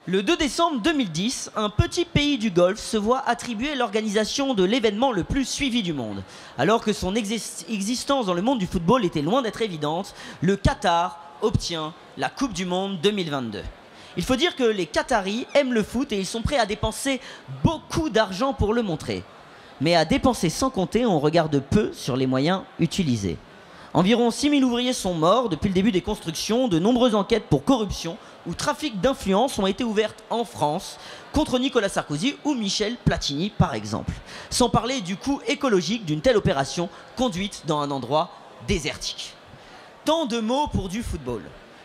Le 2 décembre 2010, un petit pays du Golfe se voit attribuer l'organisation de l'événement le plus suivi du monde. Alors que son existence dans le monde du football était loin d'être évidente, le Qatar obtient la Coupe du Monde 2022. Il faut dire que les Qataris aiment le foot et ils sont prêts à dépenser beaucoup d'argent pour le montrer. Mais à dépenser sans compter, on regarde peu sur les moyens utilisés. Environ 6000 ouvriers sont morts depuis le début des constructions. De nombreuses enquêtes pour corruption ou trafic d'influence ont été ouvertes en France contre Nicolas Sarkozy ou Michel Platini par exemple. Sans parler du coût écologique d'une telle opération conduite dans un endroit désertique. Tant de mots pour du football.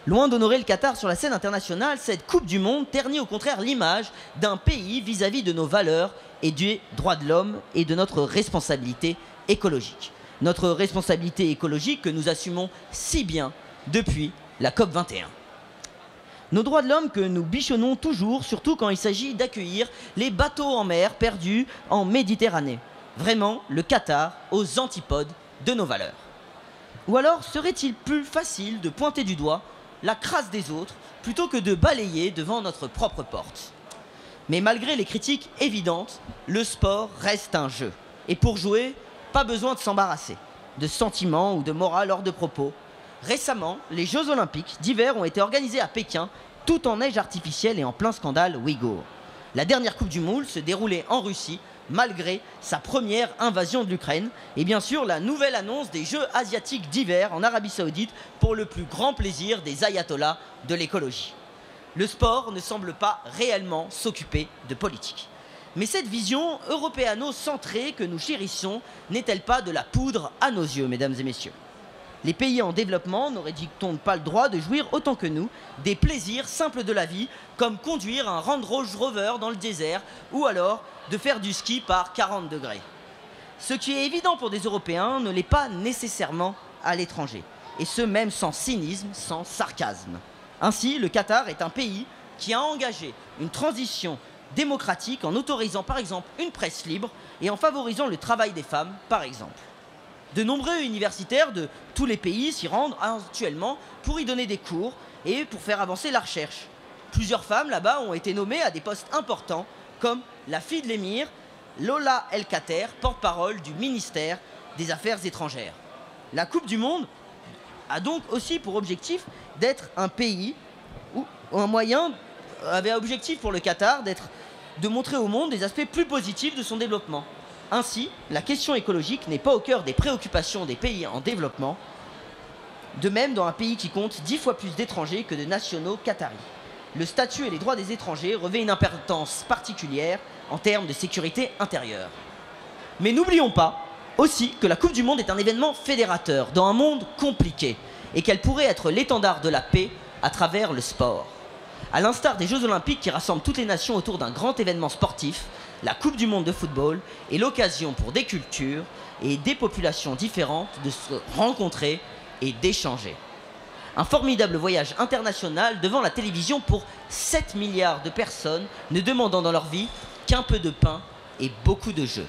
Loin d'honorer le Qatar sur la scène internationale, cette Coupe du Monde ternit au contraire l'image d'un pays vis-à-vis de nos valeurs et des droits de l'homme et de notre responsabilité écologique. Notre responsabilité écologique que nous assumons si bien depuis la COP21. Nos droits de l'homme que nous bichonnons toujours, surtout quand il s'agit d'accueillir les bateaux en mer perdus en Méditerranée. Vraiment, le Qatar aux antipodes de nos valeurs. Ou alors, serait-il plus facile de pointer du doigt la crasse des autres plutôt que de balayer devant notre propre porte? Mais malgré les critiques évidentes, le sport reste un jeu. Et pour jouer, pas besoin de s'embarrasser de sentiments ou de morale hors de propos. Récemment, les Jeux Olympiques d'hiver ont été organisés à Pékin, tout en neige artificielle et en plein scandale ouïghour. La dernière Coupe du Monde se déroulait en Russie, malgré sa première invasion de l'Ukraine. Et bien sûr, la nouvelle annonce des Jeux asiatiques d'hiver en Arabie Saoudite pour le plus grand plaisir des ayatollahs de l'écologie. Le sport ne semble pas réellement s'occuper de politique. Mais cette vision européano-centrée que nous chérissons n'est-elle pas de la poudre à nos yeux, mesdames et messieurs? Les pays en développement n'auraient-ils pas le droit de jouir autant que nous des plaisirs simples de la vie, comme conduire un Range Rover dans le désert ou alors de faire du ski par 40 degrés? Ce qui est évident pour des Européens ne l'est pas nécessairement à l'étranger, et ce même sans cynisme, sans sarcasme. Ainsi, le Qatar est un pays qui a engagé une transition démocratique en autorisant par exemple une presse libre et en favorisant le travail des femmes par exemple. De nombreux universitaires de tous les pays s'y rendent actuellement pour y donner des cours et pour faire avancer la recherche. Plusieurs femmes là-bas ont été nommées à des postes importants comme la fille de l'émir, Lola El Khater, porte-parole du ministère des Affaires étrangères. La Coupe du Monde a donc aussi pour objectif d'être un pays où un moyen avait objectif pour le Qatar de montrer au monde des aspects plus positifs de son développement. Ainsi, la question écologique n'est pas au cœur des préoccupations des pays en développement, de même dans un pays qui compte 10 fois plus d'étrangers que de nationaux qataris. Le statut et les droits des étrangers revêtent une importance particulière en termes de sécurité intérieure. Mais n'oublions pas aussi que la Coupe du Monde est un événement fédérateur dans un monde compliqué et qu'elle pourrait être l'étendard de la paix à travers le sport. À l'instar des Jeux Olympiques qui rassemblent toutes les nations autour d'un grand événement sportif, la Coupe du Monde de football est l'occasion pour des cultures et des populations différentes de se rencontrer et d'échanger. Un formidable voyage international devant la télévision pour 7 milliards de personnes ne demandant dans leur vie qu'un peu de pain et beaucoup de jeux.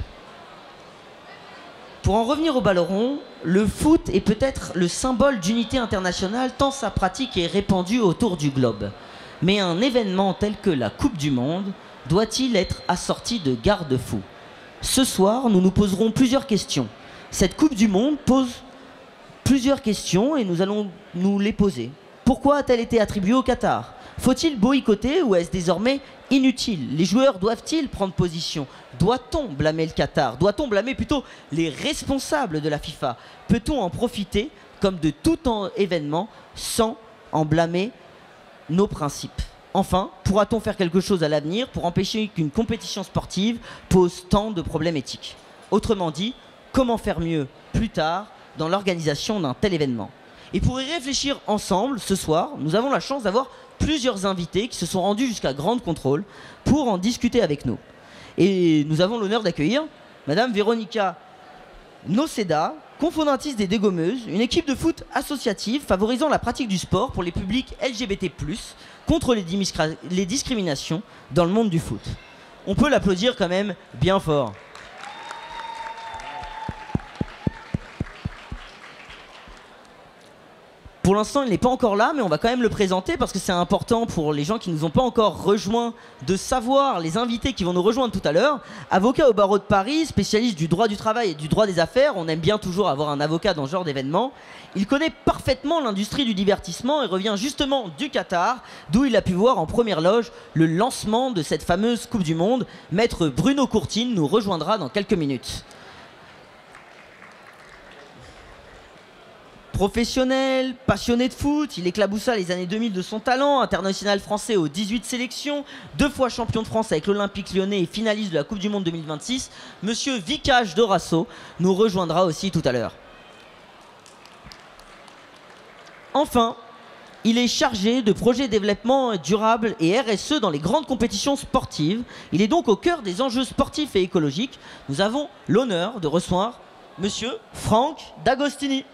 Pour en revenir au ballon rond, le foot est peut-être le symbole d'unité internationale tant sa pratique est répandue autour du globe. Mais un événement tel que la Coupe du Monde doit-il être assorti de garde-fous? Ce soir, nous nous poserons plusieurs questions. Cette Coupe du Monde pose plusieurs questions et nous allons nous les poser. Pourquoi a-t-elle été attribuée au Qatar? Faut-il boycotter ou est-ce désormais inutile? Les joueurs doivent-ils prendre position? Doit-on blâmer le Qatar? Doit-on blâmer plutôt les responsables de la FIFA? Peut-on en profiter comme de tout événement sans en blâmer nos principes? Enfin, pourra-t-on faire quelque chose à l'avenir pour empêcher qu'une compétition sportive pose tant de problèmes éthiques? Autrement dit, comment faire mieux plus tard dans l'organisation d'un tel événement? Et pour y réfléchir ensemble, ce soir, nous avons la chance d'avoir plusieurs invités qui se sont rendus jusqu'à Grande Contrôle pour en discuter avec nous. Et nous avons l'honneur d'accueillir Madame Véronica Noceda, cofondatrice des Dégommeuses, une équipe de foot associative favorisant la pratique du sport pour les publics LGBT+, contre les discriminations dans le monde du foot. On peut l'applaudir quand même bien fort. Pour Pour l'instant, il n'est pas encore là, mais on va quand même le présenter parce que c'est important pour les gens qui ne nous ont pas encore rejoints de savoir les invités qui vont nous rejoindre tout à l'heure. Avocat au barreau de Paris, spécialiste du droit du travail et du droit des affaires. On aime bien toujours avoir un avocat dans ce genre d'événement. Il connaît parfaitement l'industrie du divertissement et revient justement du Qatar, d'où il a pu voir en première loge le lancement de cette fameuse Coupe du Monde. Maître Bruno Courtine nous rejoindra dans quelques minutes. Professionnel, passionné de foot, il éclaboussa les années 2000 de son talent, international français aux 18 sélections, 2 fois champion de France avec l'Olympique Lyonnais et finaliste de la Coupe du Monde 2026. Monsieur Vicage Dorasso nous rejoindra aussi tout à l'heure. Enfin, il est chargé de projets de développement durable et RSE dans les grandes compétitions sportives. Il est donc au cœur des enjeux sportifs et écologiques. Nous avons l'honneur de recevoir Monsieur Franck D'Agostini.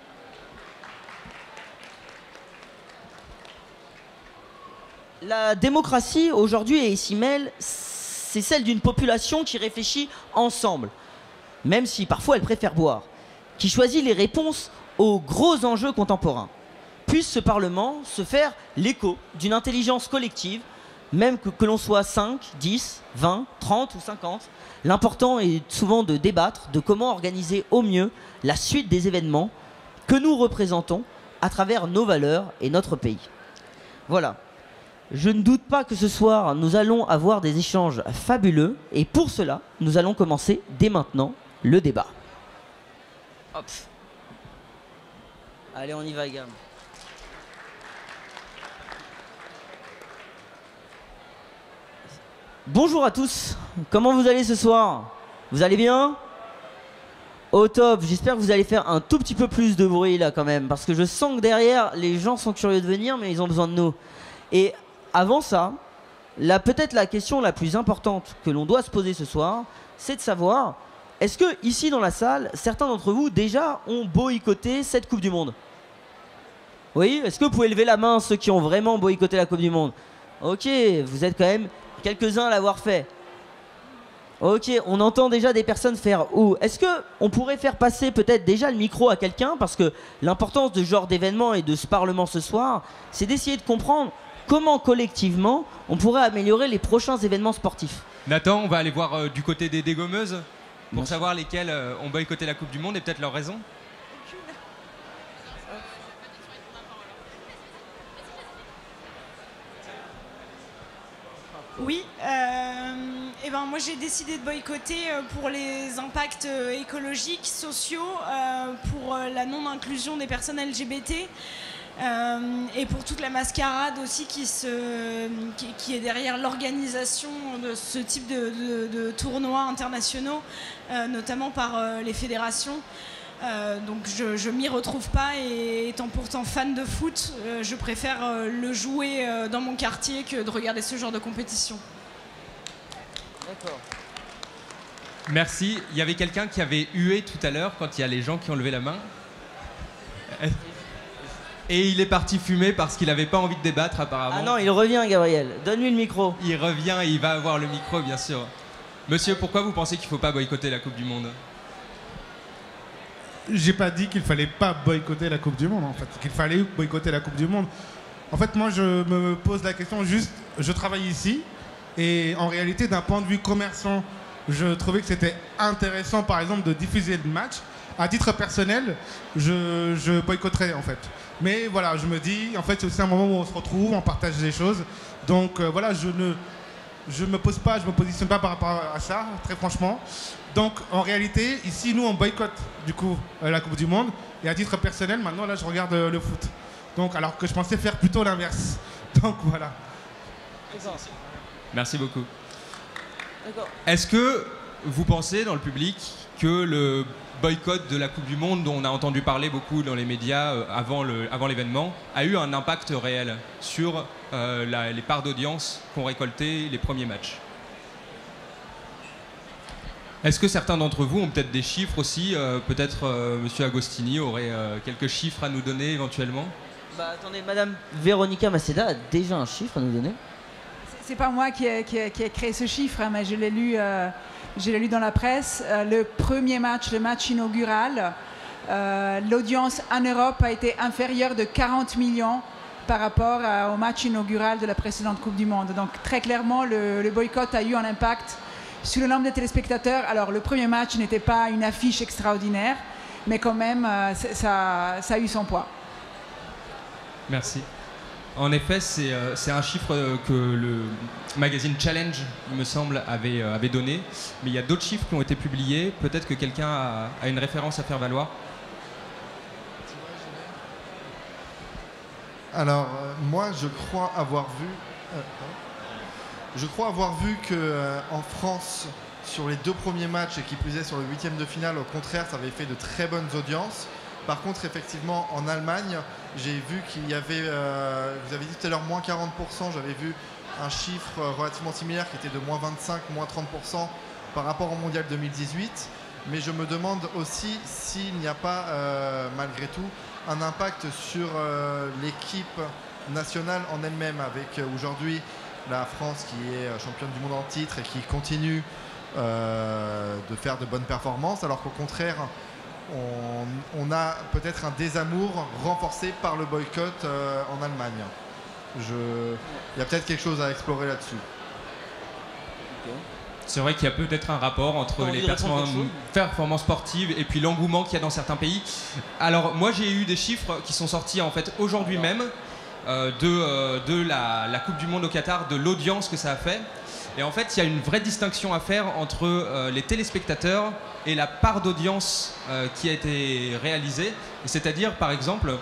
La démocratie aujourd'hui et ici mêle, c'est celle d'une population qui réfléchit ensemble, même si parfois elle préfère boire, qui choisit les réponses aux gros enjeux contemporains. Puisse ce Parlement se faire l'écho d'une intelligence collective, même que l'on soit 5, 10, 20, 30 ou 50. L'important est souvent de débattre de comment organiser au mieux la suite des événements que nous représentons à travers nos valeurs et notre pays. Voilà. Je ne doute pas que ce soir, nous allons avoir des échanges fabuleux. Et pour cela, nous allons commencer dès maintenant le débat. Hop. Allez, on y va, les gars. Bonjour à tous. Comment vous allez ce soir? Vous allez bien? Au top. J'espère que vous allez faire un tout petit peu plus de bruit là quand même. Parce que je sens que derrière, les gens sont curieux de venir, mais ils ont besoin de nous. Et avant ça, peut-être la question la plus importante que l'on doit se poser ce soir, c'est de savoir, est-ce que ici dans la salle, certains d'entre vous déjà ont boycotté cette Coupe du Monde? Oui, est-ce que vous pouvez lever la main ceux qui ont vraiment boycotté la Coupe du Monde? Ok, vous êtes quand même quelques-uns à l'avoir fait. Ok, on entend déjà des personnes faire « Ouh ». Est-ce qu'on pourrait faire passer peut-être déjà le micro à quelqu'un? Parce que l'importance de ce genre d'événement et de ce Parlement ce soir, c'est d'essayer de comprendre comment collectivement on pourrait améliorer les prochains événements sportifs. Nathan, on va aller voir du côté des dégommeuses pour savoir lesquelles ont boycotté la Coupe du Monde et peut-être leurs raisons. Oui, et ben moi j'ai décidé de boycotter pour les impacts écologiques, sociaux, pour la non-inclusion des personnes LGBT. Et pour toute la mascarade aussi qui est derrière l'organisation de ce type de tournois internationaux, notamment par les fédérations. Donc je m'y retrouve pas et étant pourtant fan de foot, je préfère le jouer dans mon quartier que de regarder ce genre de compétition. D'accord. Merci. Il y avait quelqu'un qui avait hué tout à l'heure quand il y a les gens qui ont levé la main. Et il est parti fumer parce qu'il n'avait pas envie de débattre apparemment. Ah non, il revient Gabriel, donne-lui le micro. Il revient et il va avoir le micro bien sûr. Monsieur, pourquoi vous pensez qu'il ne faut pas boycotter la Coupe du Monde? J'ai pas dit qu'il fallait pas boycotter la Coupe du Monde en fait, qu'il fallait boycotter la Coupe du Monde. En fait, moi je me pose la question juste, je travaille ici et en réalité d'un point de vue commerçant, je trouvais que c'était intéressant par exemple de diffuser le match. À titre personnel, je boycotterais en fait. Mais voilà, je me dis, en fait, c'est aussi un moment où on se retrouve, on partage des choses. Donc voilà, je me positionne pas par rapport à ça, très franchement. Donc en réalité, ici, nous, on boycotte du coup la Coupe du Monde. Et à titre personnel, maintenant, là, je regarde le foot. Donc, alors que je pensais faire plutôt l'inverse. Donc voilà. Merci beaucoup. Est-ce que vous pensez dans le public que le boycott de la Coupe du Monde, dont on a entendu parler beaucoup dans les médias avant l'événement, a eu un impact réel sur les parts d'audience qu'ont récolté les premiers matchs? Est-ce que certains d'entre vous ont peut-être des chiffres aussi? Peut-être Monsieur Agostini aurait quelques chiffres à nous donner éventuellement? Bah attendez, Madame Véronica Maceda a déjà un chiffre à nous donner. C'est pas moi qui ai créé ce chiffre, hein, mais je l'ai lu dans la presse. Le premier match, le match inaugural, l'audience en Europe a été inférieure de 40 millions par rapport au match inaugural de la précédente Coupe du Monde. Donc très clairement, le boycott a eu un impact sur le nombre de téléspectateurs. Alors le premier match n'était pas une affiche extraordinaire, mais quand même, ça a eu son poids. Merci. En effet, c'est un chiffre que le magazine Challenge, il me semble, avait donné. Mais il y a d'autres chiffres qui ont été publiés. Peut-être que quelqu'un a une référence à faire valoir. Alors, moi, je crois avoir vu qu'en France, sur les 2 premiers matchs, et qui plus est sur le 8e de finale, au contraire, ça avait fait de très bonnes audiences. Par contre, effectivement, en Allemagne, j'ai vu qu'il y avait, vous avez dit tout à l'heure, moins 40%, j'avais vu un chiffre relativement similaire qui était de moins 25, moins 30% par rapport au Mondial 2018. Mais je me demande aussi s'il n'y a pas, malgré tout, un impact sur l'équipe nationale en elle-même, avec aujourd'hui la France qui est championne du monde en titre et qui continue de faire de bonnes performances, alors qu'au contraire, on a peut-être un désamour renforcé par le boycott en Allemagne. Il y a peut-être quelque chose à explorer là-dessus. C'est vrai qu'il y a peut-être un rapport entre les performances sportives et puis l'engouement qu'il y a dans certains pays. Alors moi j'ai eu des chiffres qui sont sortis en fait aujourd'hui même de la Coupe du Monde au Qatar, de l'audience que ça a fait. Et en fait il y a une vraie distinction à faire entre les téléspectateurs et la part d'audience qui a été réalisée. C'est-à-dire par exemple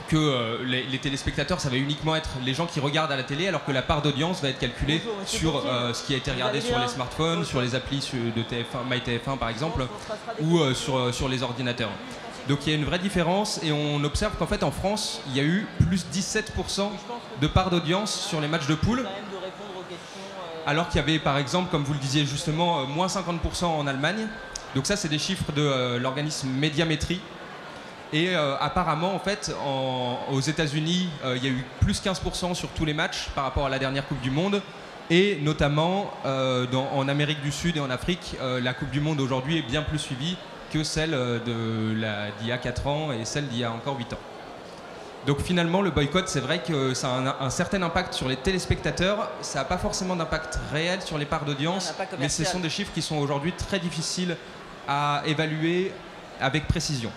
que les téléspectateurs, ça va uniquement être les gens qui regardent à la télé, alors que la part d'audience va être calculée sur ce qui a été regardé sur les smartphones, sur les applis de TF1, MyTF1 par exemple, ou sur les ordinateurs. Donc il y a une vraie différence et on observe qu'en fait en France, il y a eu plus 17% de part d'audience sur les matchs de poule, alors qu'il y avait par exemple, comme vous le disiez justement, moins 50% en Allemagne. Donc ça c'est des chiffres de l'organisme Médiamétrie. Et apparemment, en fait, aux États-Unis, il y a eu plus 15% sur tous les matchs par rapport à la dernière Coupe du Monde. Et notamment, en Amérique du Sud et en Afrique, la Coupe du Monde aujourd'hui est bien plus suivie que celle d'il y a 4 ans et celle d'il y a encore 8 ans. Donc finalement, le boycott, c'est vrai que ça a un certain impact sur les téléspectateurs. Ça n'a pas forcément d'impact réel sur les parts d'audience. Mais ce sont des chiffres qui sont aujourd'hui très difficiles à évaluer avec précision.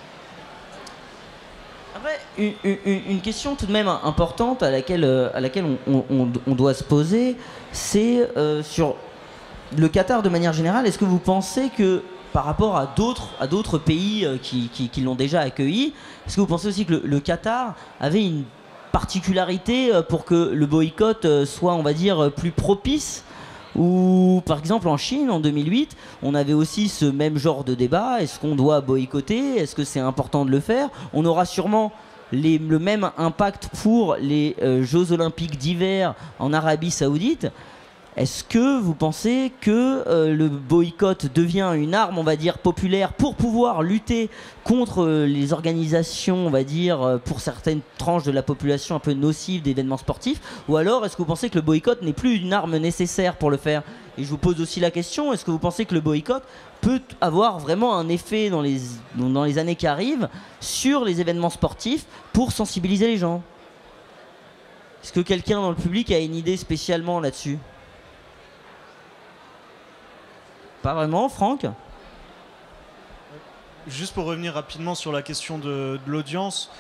Après, une question tout de même importante à laquelle on doit se poser, c'est sur le Qatar de manière générale. Est-ce que vous pensez que par rapport à d'autres pays qui l'ont déjà accueilli, est-ce que vous pensez aussi que le Qatar avait une particularité pour que le boycott soit, on va dire, plus propice? Ou par exemple en Chine en 2008, on avait aussi ce même genre de débat. Est-ce qu'on doit boycotter? Est-ce que c'est important de le faire? On aura sûrement le même impact pour les Jeux Olympiques d'hiver en Arabie Saoudite. Est-ce que vous pensez que le boycott devient une arme, on va dire, populaire pour pouvoir lutter contre les organisations, on va dire, pour certaines tranches de la population un peu nocives d'événements sportifs? Ou alors, est-ce que vous pensez que le boycott n'est plus une arme nécessaire pour le faire? Et je vous pose aussi la question, est-ce que vous pensez que le boycott peut avoir vraiment un effet dans les années qui arrivent sur les événements sportifs pour sensibiliser les gens? Est-ce que quelqu'un dans le public a une idée spécialement là-dessus? Pas vraiment, Franck? Juste pour revenir rapidement sur la question de l'audience,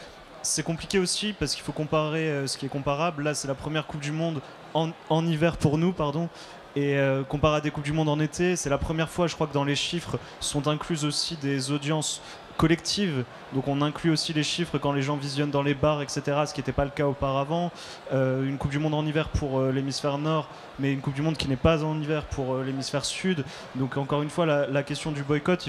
c'est compliqué aussi parce qu'il faut comparer ce qui est comparable. Là, c'est la première Coupe du Monde en hiver pour nous, pardon. Et comparé à des Coupes du Monde en été, c'est la première fois, je crois, que dans les chiffres sont incluses aussi des audiences collectives. Donc on inclut aussi les chiffres quand les gens visionnent dans les bars, etc., ce qui n'était pas le cas auparavant. Une Coupe du Monde en hiver pour l'hémisphère nord, mais une Coupe du Monde qui n'est pas en hiver pour l'hémisphère sud. Donc encore une fois, la question du boycott,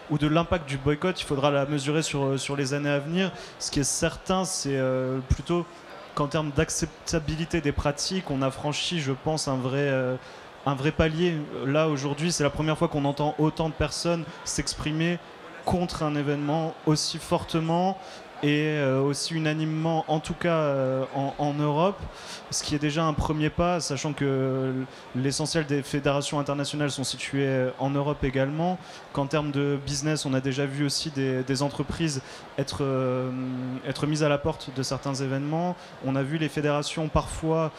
ou de l'impact du boycott, il faudra la mesurer sur les années à venir. Ce qui est certain, c'est plutôt qu'en termes d'acceptabilité des pratiques, on a franchi, je pense, un vrai palier. Là, aujourd'hui, c'est la première fois qu'on entend autant de personnes s'exprimer contre un événement aussi fortement et aussi unanimement, en tout cas en Europe, ce qui est déjà un premier pas, sachant que l'essentiel des fédérations internationales sont situées en Europe également, qu'en termes de business, on a déjà vu aussi des entreprises être mises à la porte de certains événements. On a vu les fédérations parfois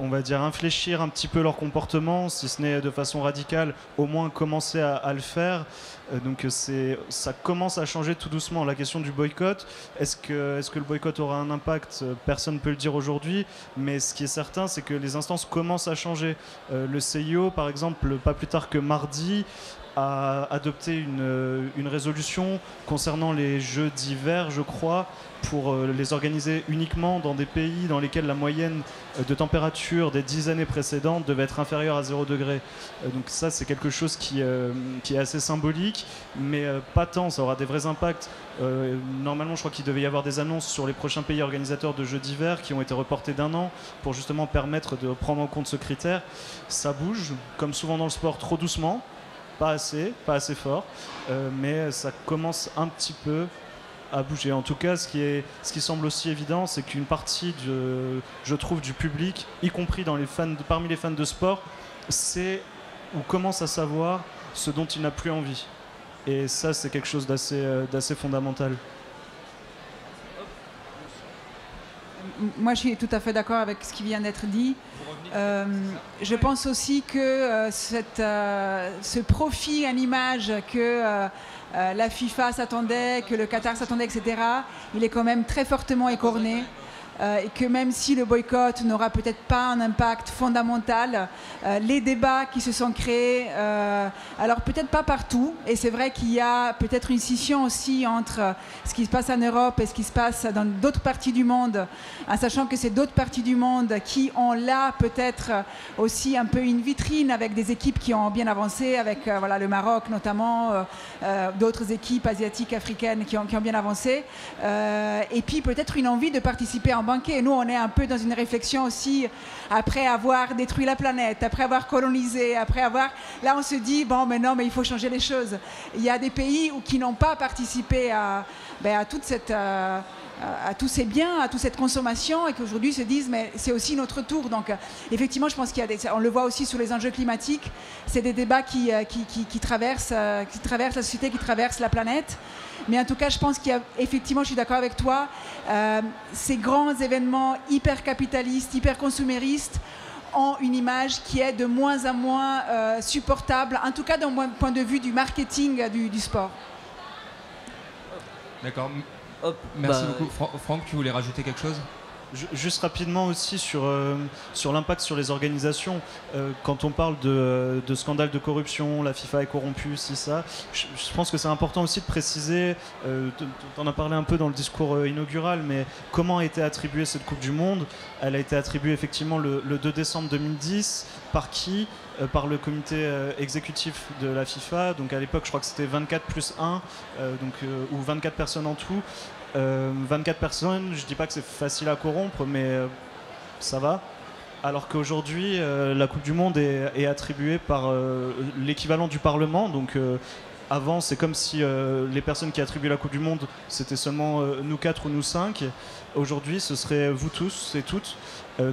on va dire infléchir un petit peu leur comportement, si ce n'est de façon radicale, au moins commencer à le faire. Donc ça commence à changer tout doucement. La question du boycott, est-ce que le boycott aura un impact? Personne ne peut le dire aujourd'hui, mais ce qui est certain, c'est que les instances commencent à changer. Le CIO, par exemple, pas plus tard que mardi, a adopté une résolution concernant les Jeux d'hiver, je crois, pour les organiser uniquement dans des pays dans lesquels la moyenne de température des 10 années précédentes devait être inférieure à 0 degré. Donc ça, c'est quelque chose qui est assez symbolique, mais pas tant, ça aura des vrais impacts. Normalement, je crois qu'il devait y avoir des annonces sur les prochains pays organisateurs de Jeux d'hiver qui ont été reportés d'1 an pour justement permettre de prendre en compte ce critère. Ça bouge, comme souvent dans le sport, trop doucement. Pas assez fort, mais ça commence un petit peu à bouger. En tout cas, ce qui semble aussi évident, c'est qu'une partie, je trouve, du public, y compris parmi les fans de sport, sait ou commence à savoir ce dont il n'a plus envie. Et ça, c'est quelque chose d'assez fondamental. Moi, je suis tout à fait d'accord avec ce qui vient d'être dit. Je pense aussi que ce profit à l'image que la FIFA s'attendait, que le Qatar s'attendait, etc., il est quand même très fortement écorné. Et que même si le boycott n'aura peut-être pas un impact fondamental, les débats qui se sont créés, alors peut-être pas partout, et c'est vrai qu'il y a peut-être une scission aussi entre ce qui se passe en Europe et ce qui se passe dans d'autres parties du monde, en sachant que c'est d'autres parties du monde qui ont là peut-être aussi un peu une vitrine avec des équipes qui ont bien avancé, avec le Maroc notamment, d'autres équipes asiatiques, africaines qui ont bien avancé, et puis peut-être une envie de participer en banquet. Nous, on est un peu dans une réflexion aussi, après avoir détruit la planète, après avoir colonisé, Là, on se dit, bon, mais non, mais il faut changer les choses. Il y a des pays qui n'ont pas participé à toute cette... à tous ces biens, à toute cette consommation, et qu'aujourd'hui se disent mais c'est aussi notre tour. Donc effectivement, je pense qu'il y a on le voit aussi sur les enjeux climatiques, c'est des débats qui traversent la société, qui traversent la planète. Mais en tout cas, je pense qu'il y a effectivement, je suis d'accord avec toi, ces grands événements hyper capitalistes, hyper consuméristes ont une image qui est de moins en moins supportable, en tout cas d'un point de vue du marketing du sport. D'accord. Merci beaucoup. Franck, tu voulais rajouter quelque chose ? Juste rapidement aussi sur l'impact sur les organisations. Quand on parle de scandale de corruption, la FIFA est corrompue, ça. Je pense que c'est important aussi de préciser, on en a parlé un peu dans le discours inaugural, mais comment a été attribuée cette Coupe du Monde ? Elle a été attribuée effectivement le 2 décembre 2010. Par qui ? Par le comité exécutif de la FIFA. Donc à l'époque, je crois que c'était 24 plus 1, ou 24 personnes en tout. 24 personnes, je dis pas que c'est facile à corrompre, mais ça va. Alors qu'aujourd'hui, la Coupe du Monde est attribuée par l'équivalent du Parlement. Donc avant, c'est comme si les personnes qui attribuaient la Coupe du Monde, c'était seulement nous 4 ou nous 5. Aujourd'hui, ce serait vous tous et toutes.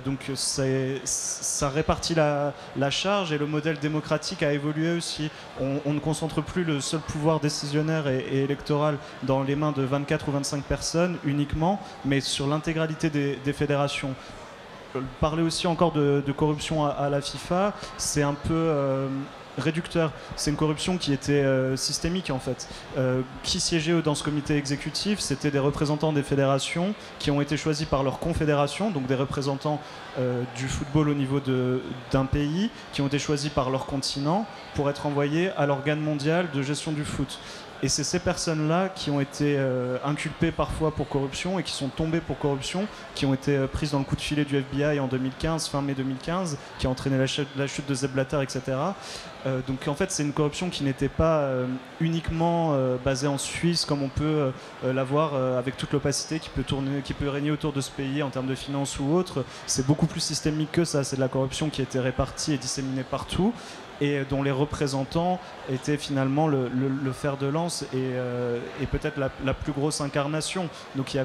Donc ça répartit la charge, et le modèle démocratique a évolué aussi. On ne concentre plus le seul pouvoir décisionnaire et électoral dans les mains de 24 ou 25 personnes uniquement, mais sur l'intégralité des fédérations. Parler aussi encore de corruption à la FIFA, c'est un peu réducteur. C'est une corruption qui était systémique en fait. Qui siégeait dans ce comité exécutif, c'était des représentants des fédérations qui ont été choisis par leur confédération, donc des représentants du football au niveau d'un pays, qui ont été choisis par leur continent pour être envoyés à l'organe mondial de gestion du foot. Et c'est ces personnes-là qui ont été inculpées parfois pour corruption et qui sont tombées pour corruption, qui ont été prises dans le coup de filet du FBI en 2015, fin mai 2015, qui a entraîné la chute de Sepp Blatter, etc. Donc en fait, c'est une corruption qui n'était pas uniquement basée en Suisse, comme on peut l'avoir avec toute l'opacité qui peut régner autour de ce pays en termes de finances ou autre. C'est beaucoup plus systémique que ça. C'est de la corruption qui a été répartie et disséminée partout. et dont les représentants étaient finalement le fer de lance et peut-être la plus grosse incarnation. Donc il y a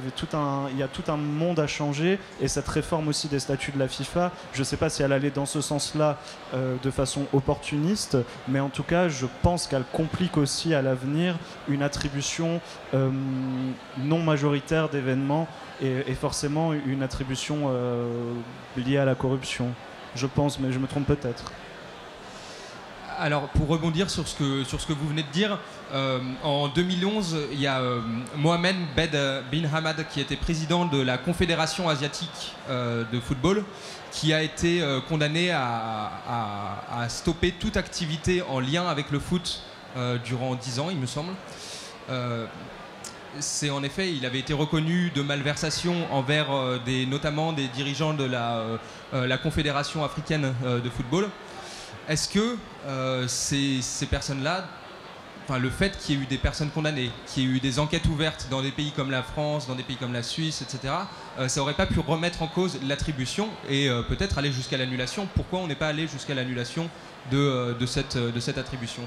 tout un monde à changer, et cette réforme aussi des statuts de la FIFA, je ne sais pas si elle allait dans ce sens-là de façon opportuniste, mais en tout cas je pense qu'elle complique aussi à l'avenir une attribution non majoritaire d'événements et forcément une attribution liée à la corruption. Je pense, mais je me trompe peut-être. Alors, pour rebondir sur ce que vous venez de dire, en 2011, il y a Mohamed bin Hamad, qui était président de la Confédération asiatique de football, qui a été condamné à stopper toute activité en lien avec le foot durant 10 ans, il me semble. C'est en effet, il avait été reconnu de malversation envers notamment des dirigeants de la Confédération africaine de football. Est-ce que ces personnes-là, enfin le fait qu'il y ait eu des personnes condamnées, qu'il y ait eu des enquêtes ouvertes dans des pays comme la France, dans des pays comme la Suisse, etc., ça n'aurait pas pu remettre en cause l'attribution et peut-être aller jusqu'à l'annulation? Pourquoi on n'est pas allé jusqu'à l'annulation de cette attribution?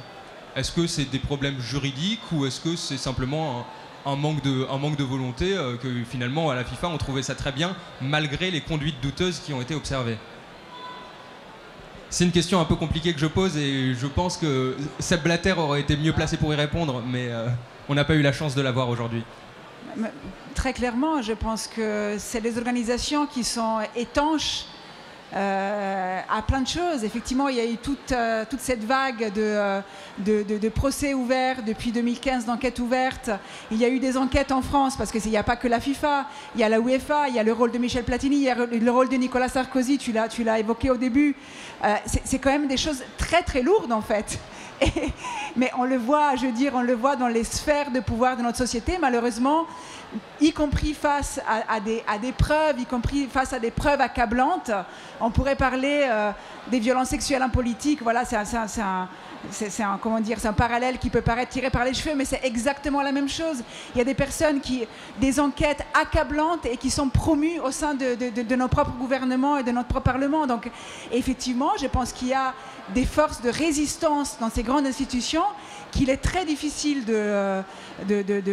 Est-ce que c'est des problèmes juridiques ou est-ce que c'est simplement un manque de volonté que finalement à la FIFA on trouvait ça très bien malgré les conduites douteuses qui ont été observées? C'est une question un peu compliquée que je pose et je pense que Sepp Blatter aurait été mieux placé pour y répondre, mais on n'a pas eu la chance de l'avoir aujourd'hui. Très clairement, je pense que c'est les organisations qui sont étanches à plein de choses. Effectivement, il y a eu toute cette vague de procès ouverts depuis 2015, d'enquêtes ouvertes. Il y a eu des enquêtes en France, parce qu'il n'y a pas que la FIFA, il y a la UEFA, il y a le rôle de Michel Platini, il y a le rôle de Nicolas Sarkozy, tu l'as évoqué au début. C'est quand même des choses très très lourdes en fait. Mais on le voit, on le voit dans les sphères de pouvoir de notre société, malheureusement, y compris face à des preuves, y compris face à des preuves accablantes. On pourrait parler des violences sexuelles en politique. Voilà, c'est un parallèle qui peut paraître tiré par les cheveux, mais c'est exactement la même chose. Il y a des personnes des enquêtes accablantes et qui sont promues au sein de nos propres gouvernements et de notre propre Parlement. Donc, effectivement, je pense qu'il y a des forces de résistance dans ces grandes institutions qu'il est très difficile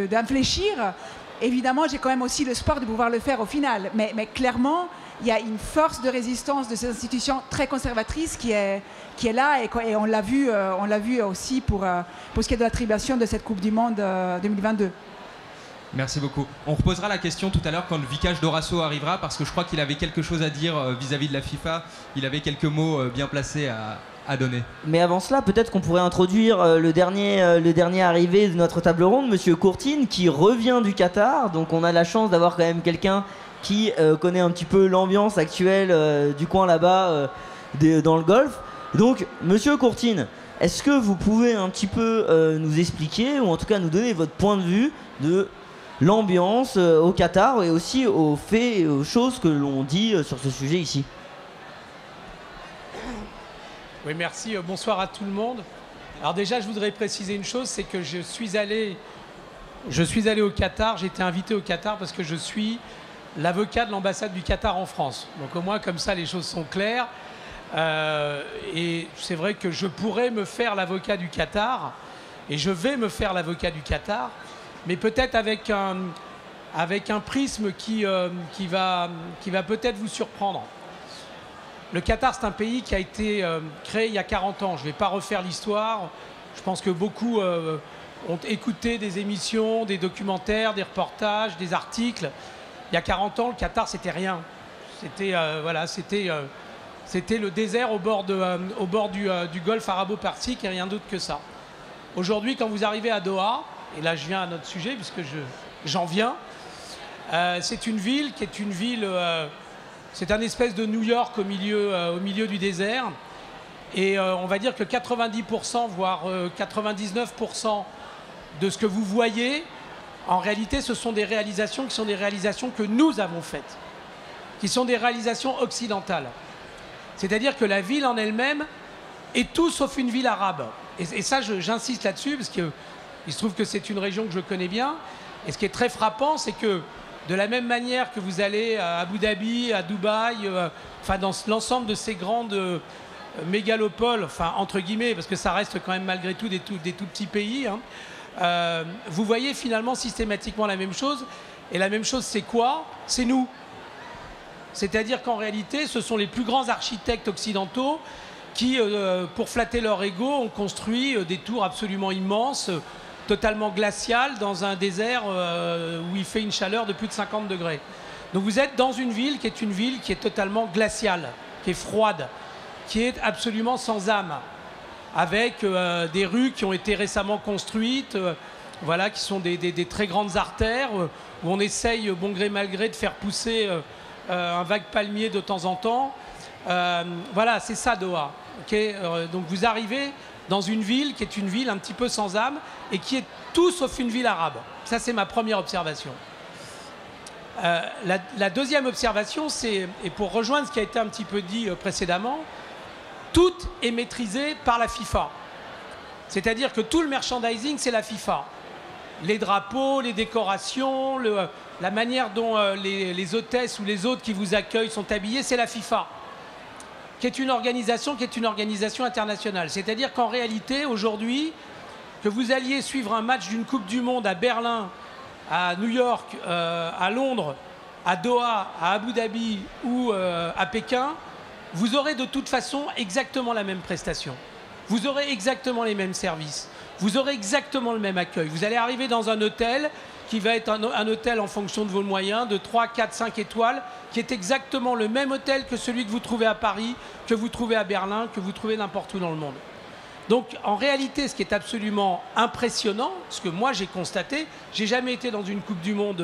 d'infléchir. Évidemment, j'ai quand même aussi l'espoir de pouvoir le faire au final. Mais clairement, il y a une force de résistance de ces institutions très conservatrices qui est là. Et on l'a vu aussi pour ce qui est de l'attribution de cette Coupe du Monde 2022. Merci beaucoup. On reposera la question tout à l'heure quand le vicage d'Horacio arrivera, parce que je crois qu'il avait quelque chose à dire vis-à-vis de la FIFA. Il avait quelques mots bien placés à donner. Mais avant cela, peut-être qu'on pourrait introduire le dernier arrivé de notre table ronde, Monsieur Courtine, qui revient du Qatar. Donc on a la chance d'avoir quand même quelqu'un qui connaît un petit peu l'ambiance actuelle du coin là-bas dans le Golfe. Donc, Monsieur Courtine, est-ce que vous pouvez un petit peu nous expliquer, ou en tout cas nous donner votre point de vue de l'ambiance au Qatar et aussi aux faits et aux choses que l'on dit sur ce sujet ici? Oui, merci. Bonsoir à tout le monde. Alors déjà, je voudrais préciser une chose, c'est que je suis allé au Qatar, j'ai été invité au Qatar parce que je suis l'avocat de l'ambassade du Qatar en France. Donc au moins, comme ça, les choses sont claires. Et c'est vrai que je pourrais me faire l'avocat du Qatar, et je vais me faire l'avocat du Qatar, mais peut-être avec un prisme qui va peut-être vous surprendre. Le Qatar, c'est un pays qui a été créé il y a 40 ans. Je ne vais pas refaire l'histoire. Je pense que beaucoup ont écouté des émissions, des documentaires, des reportages, des articles. Il y a 40 ans, le Qatar, c'était rien. C'était le désert au bord du golfe arabo-persique et rien d'autre que ça. Aujourd'hui, quand vous arrivez à Doha, et là je viens à notre sujet puisque j'en viens, c'est une ville qui est une ville... c'est un espèce de New York au milieu du désert. Et on va dire que 90%, voire 99% de ce que vous voyez, en réalité, ce sont des réalisations qui sont des réalisations que nous avons faites, qui sont des réalisations occidentales. C'est-à-dire que la ville en elle-même est tout sauf une ville arabe. Et ça, j'insiste là-dessus, parce qu'il se trouve que c'est une région que je connais bien. Et ce qui est très frappant, c'est que de la même manière que vous allez à Abu Dhabi, à Dubaï, enfin dans l'ensemble de ces grandes mégalopole, enfin entre guillemets, parce que ça reste quand même malgré tout des tout petits pays, hein, vous voyez finalement systématiquement la même chose. Et la même chose, c'est quoi? C'est nous. C'est-à-dire qu'en réalité, ce sont les plus grands architectes occidentaux qui, pour flatter leur ego, ont construit des tours absolument immenses, totalement glaciales, dans un désert où il fait une chaleur de plus de 50 degrés. Donc vous êtes dans une ville qui est totalement glaciale, qui est froide, qui est absolument sans âme, avec des rues qui ont été récemment construites, voilà, qui sont des très grandes artères, où on essaye, bon gré mal gré, de faire pousser un vague palmier de temps en temps. Voilà, c'est ça Doha. Okay, donc vous arrivez dans une ville qui est une ville un petit peu sans âme et qui est tout sauf une ville arabe. Ça, c'est ma première observation. La deuxième observation, c'est, et pour rejoindre ce qui a été un petit peu dit précédemment, tout est maîtrisé par la FIFA. C'est-à-dire que tout le merchandising, c'est la FIFA. Les drapeaux, les décorations, la manière dont les hôtesses ou les autres qui vous accueillent sont habillés, c'est la FIFA, qui est une organisation internationale. C'est-à-dire qu'en réalité, aujourd'hui, que vous alliez suivre un match d'une Coupe du Monde à Berlin, à New York, à Londres, à Doha, à Abu Dhabi ou à Pékin, vous aurez de toute façon exactement la même prestation. Vous aurez exactement les mêmes services. Vous aurez exactement le même accueil. Vous allez arriver dans un hôtel qui va être un hôtel en fonction de vos moyens, de 3, 4, 5 étoiles, qui est exactement le même hôtel que celui que vous trouvez à Paris, que vous trouvez à Berlin, que vous trouvez n'importe où dans le monde. Donc en réalité, ce qui est absolument impressionnant, ce que moi j'ai constaté, j'ai jamais été dans une Coupe du Monde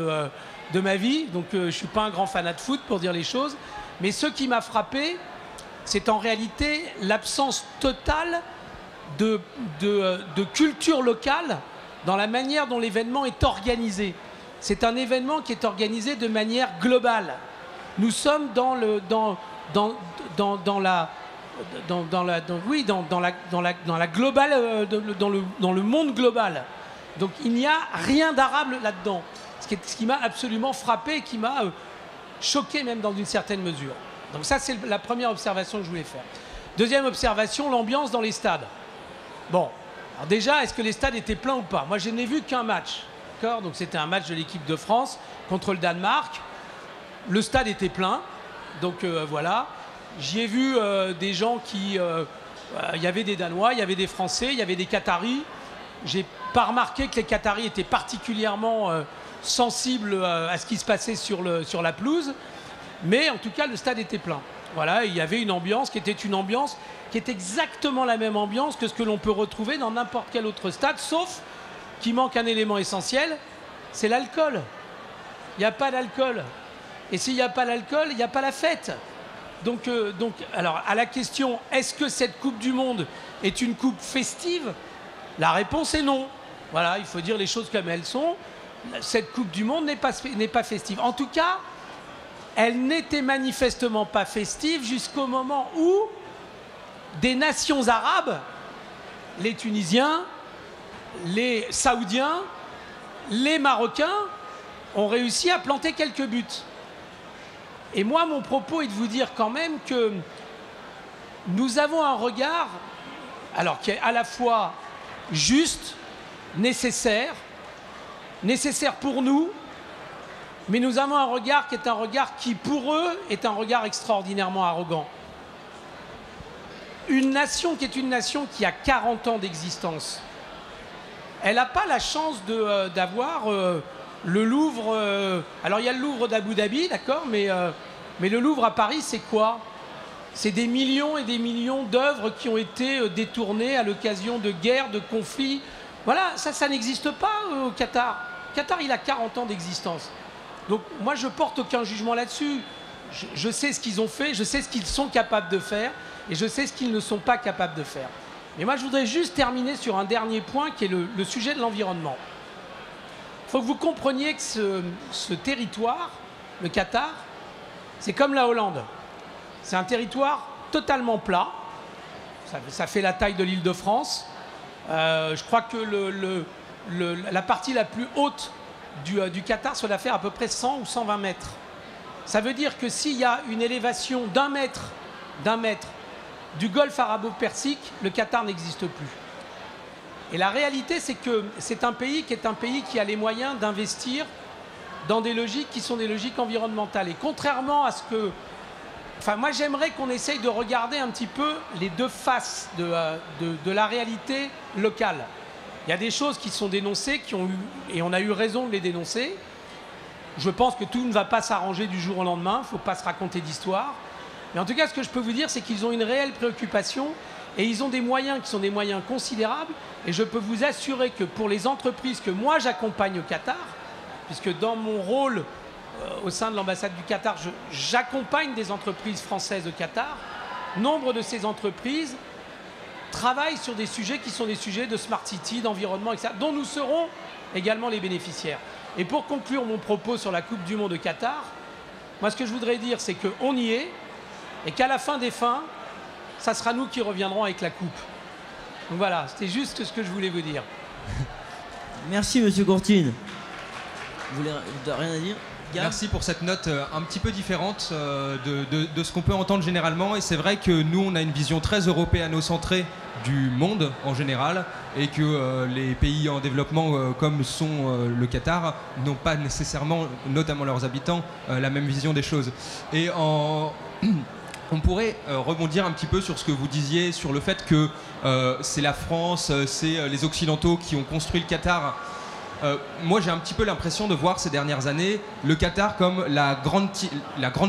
de ma vie, donc je ne suis pas un grand fanat de foot pour dire les choses, mais ce qui m'a frappé, c'est en réalité l'absence totale de culture locale dans la manière dont l'événement est organisé. C'est un événement qui est organisé de manière globale. Nous sommes dans le monde global. Donc il n'y a rien d'arabe là-dedans. Ce qui m'a absolument frappé et qui m'a choqué même dans une certaine mesure. Donc ça, c'est la première observation que je voulais faire. Deuxième observation, l'ambiance dans les stades. Bon, alors déjà, est-ce que les stades étaient pleins ou pas? Moi, je n'ai vu qu'un match. D'accord, donc c'était un match de l'équipe de France contre le Danemark. Le stade était plein. Donc voilà. J'y ai vu des gens qui... Il y avait des Danois, il y avait des Français, il y avait des Qataris. J'ai pas remarqué que les Qataris étaient particulièrement sensibles à ce qui se passait sur la pelouse. Mais en tout cas, le stade était plein. Voilà, il y avait une ambiance qui est exactement la même ambiance que ce que l'on peut retrouver dans n'importe quel autre stade, sauf qu'il manque un élément essentiel, c'est l'alcool. Il n'y a pas d'alcool. Et s'il n'y a pas l'alcool, il n'y a pas la fête. Donc, alors, à la question, est-ce que cette Coupe du Monde est une coupe festive? La réponse est non. Voilà, il faut dire les choses comme elles sont. Cette Coupe du Monde n'est pas festive. En tout cas, elle n'était manifestement pas festive jusqu'au moment où des nations arabes, les Tunisiens, les Saoudiens, les Marocains, ont réussi à planter quelques buts. Et moi, mon propos est de vous dire quand même que nous avons un regard, alors qui est à la fois juste, nécessaire pour nous, mais nous avons un regard qui, pour eux, est un regard extraordinairement arrogant. Une nation qui est une nation qui a 40 ans d'existence, elle n'a pas la chance d'avoir le Louvre... alors il y a le Louvre d'Abu Dhabi, d'accord, mais le Louvre à Paris, c'est quoi? C'est des millions et des millions d'œuvres qui ont été détournées à l'occasion de guerres, de conflits. Voilà, ça n'existe pas au Qatar. Le Qatar, il a 40 ans d'existence. Donc moi, je porte aucun jugement là-dessus. Je sais ce qu'ils ont fait, je sais ce qu'ils sont capables de faire, et je sais ce qu'ils ne sont pas capables de faire. Mais moi, je voudrais juste terminer sur un dernier point, qui est le sujet de l'environnement. Il faut que vous compreniez que ce territoire, le Qatar, c'est comme la Hollande. C'est un territoire totalement plat. Ça fait la taille de l'Île-de-France. Je crois que la partie la plus haute du Qatar, ça doit faire à peu près 100 ou 120 mètres. Ça veut dire que s'il y a une élévation d'un mètre du golfe arabo-persique, le Qatar n'existe plus. Et la réalité, c'est que c'est un pays qui a les moyens d'investir dans des logiques qui sont des logiques environnementales. Et contrairement à ce que... Enfin, moi, j'aimerais qu'on essaye de regarder un petit peu les deux faces de la réalité locale. Il y a des choses qui sont dénoncées, et on a eu raison de les dénoncer. Je pense que tout ne va pas s'arranger du jour au lendemain, il ne faut pas se raconter d'histoire. Mais en tout cas, ce que je peux vous dire, c'est qu'ils ont une réelle préoccupation et ils ont des moyens qui sont des moyens considérables. Et je peux vous assurer que pour les entreprises que moi j'accompagne au Qatar, puisque dans mon rôle au sein de l'ambassade du Qatar, j'accompagne des entreprises françaises au Qatar, nombre de ces entreprises travaillent sur des sujets qui sont des sujets de Smart City, d'environnement, etc., dont nous serons également les bénéficiaires. Et pour conclure mon propos sur la Coupe du Monde au Qatar, moi ce que je voudrais dire, c'est qu'on y est, et qu'à la fin des fins, ça sera nous qui reviendrons avec la coupe. Donc voilà, c'était juste ce que je voulais vous dire. Merci Monsieur Courtine. Vous voulez rien à dire? Gab? Merci pour cette note un petit peu différente de ce qu'on peut entendre généralement. Et c'est vrai que nous, on a une vision très européano-centrée du monde en général, et que les pays en développement comme sont le Qatar n'ont pas nécessairement, notamment leurs habitants, la même vision des choses. Et on pourrait rebondir un petit peu sur ce que vous disiez, sur le fait que c'est la France, c'est les Occidentaux qui ont construit le Qatar. Moi, j'ai un petit peu l'impression de voir ces dernières années le Qatar comme la grande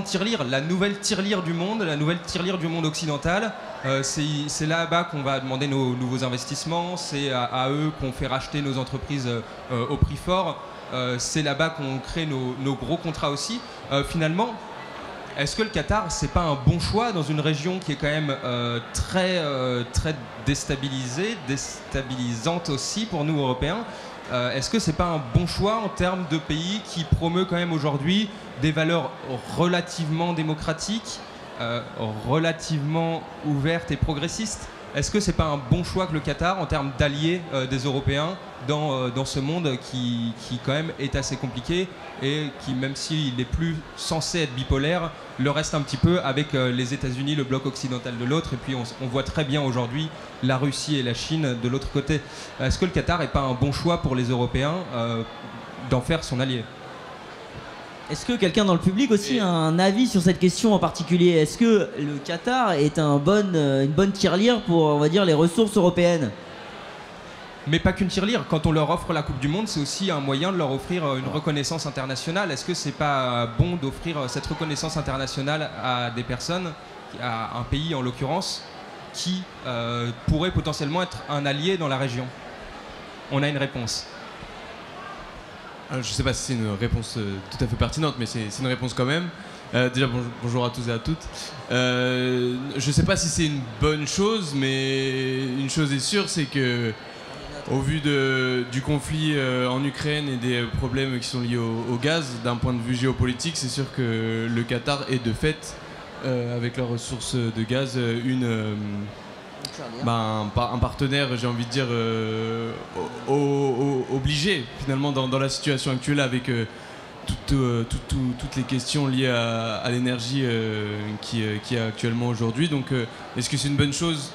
tirelire, la nouvelle tirelire du monde, la nouvelle tirelire du monde occidental. C'est là-bas qu'on va demander nos nouveaux investissements, c'est à eux qu'on fait racheter nos entreprises au prix fort, c'est là-bas qu'on crée nos gros contrats aussi. Finalement, est-ce que le Qatar, c'est pas un bon choix dans une région qui est quand même très déstabilisante aussi pour nous Européens? Est-ce que c'est pas un bon choix en termes de pays qui promeut quand même aujourd'hui des valeurs relativement démocratiques, relativement ouvertes et progressistes? Est-ce que c'est pas un bon choix que le Qatar en termes d'alliés des Européens dans ce monde qui quand même est assez compliqué et qui, même s'il n'est plus censé être bipolaire, le reste un petit peu avec les États-Unis, le bloc occidental de l'autre, et puis on voit très bien aujourd'hui la Russie et la Chine de l'autre côté. Est-ce que le Qatar n'est pas un bon choix pour les Européens d'en faire son allié? Est-ce que quelqu'un dans le public aussi a un avis sur cette question en particulier? Est-ce que le Qatar est une bonne tirelire pour, on va dire, les ressources européennes? Mais pas qu'une tirelire. Quand on leur offre la Coupe du Monde, c'est aussi un moyen de leur offrir une reconnaissance internationale. Est-ce que c'est pas bon d'offrir cette reconnaissance internationale à des personnes, à un pays en l'occurrence, qui pourrait potentiellement être un allié dans la région? On a une réponse. Je ne sais pas si c'est une réponse tout à fait pertinente, mais c'est une réponse quand même. Déjà, bonjour à tous et à toutes. Je ne sais pas si c'est une bonne chose, mais une chose est sûre, c'est que au vu du conflit en Ukraine et des problèmes qui sont liés au gaz, d'un point de vue géopolitique, c'est sûr que le Qatar est de fait, avec leurs ressources de gaz, un partenaire, j'ai envie de dire, obligé finalement dans la situation actuelle avec toutes les questions liées à l'énergie qui est actuellement aujourd'hui. Donc est-ce que c'est une bonne chose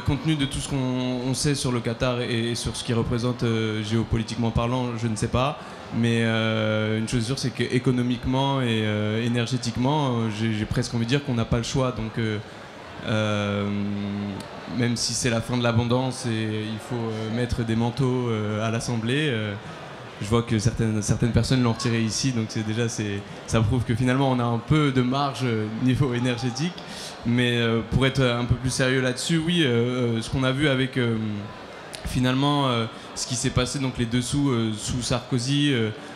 compte tenu de tout ce qu'on sait sur le Qatar et sur ce qu'il représente géopolitiquement parlant? Je ne sais pas. Mais une chose sûre, c'est qu'économiquement et énergétiquement, j'ai presque envie de dire qu'on n'a pas le choix. Donc même si c'est la fin de l'abondance et il faut mettre des manteaux à l'Assemblée, je vois que certaines personnes l'ont retiré ici, donc ça prouve que finalement on a un peu de marge niveau énergétique. Mais pour être un peu plus sérieux là-dessus, oui, ce qu'on a vu avec finalement ce qui s'est passé donc les dessous sous Sarkozy,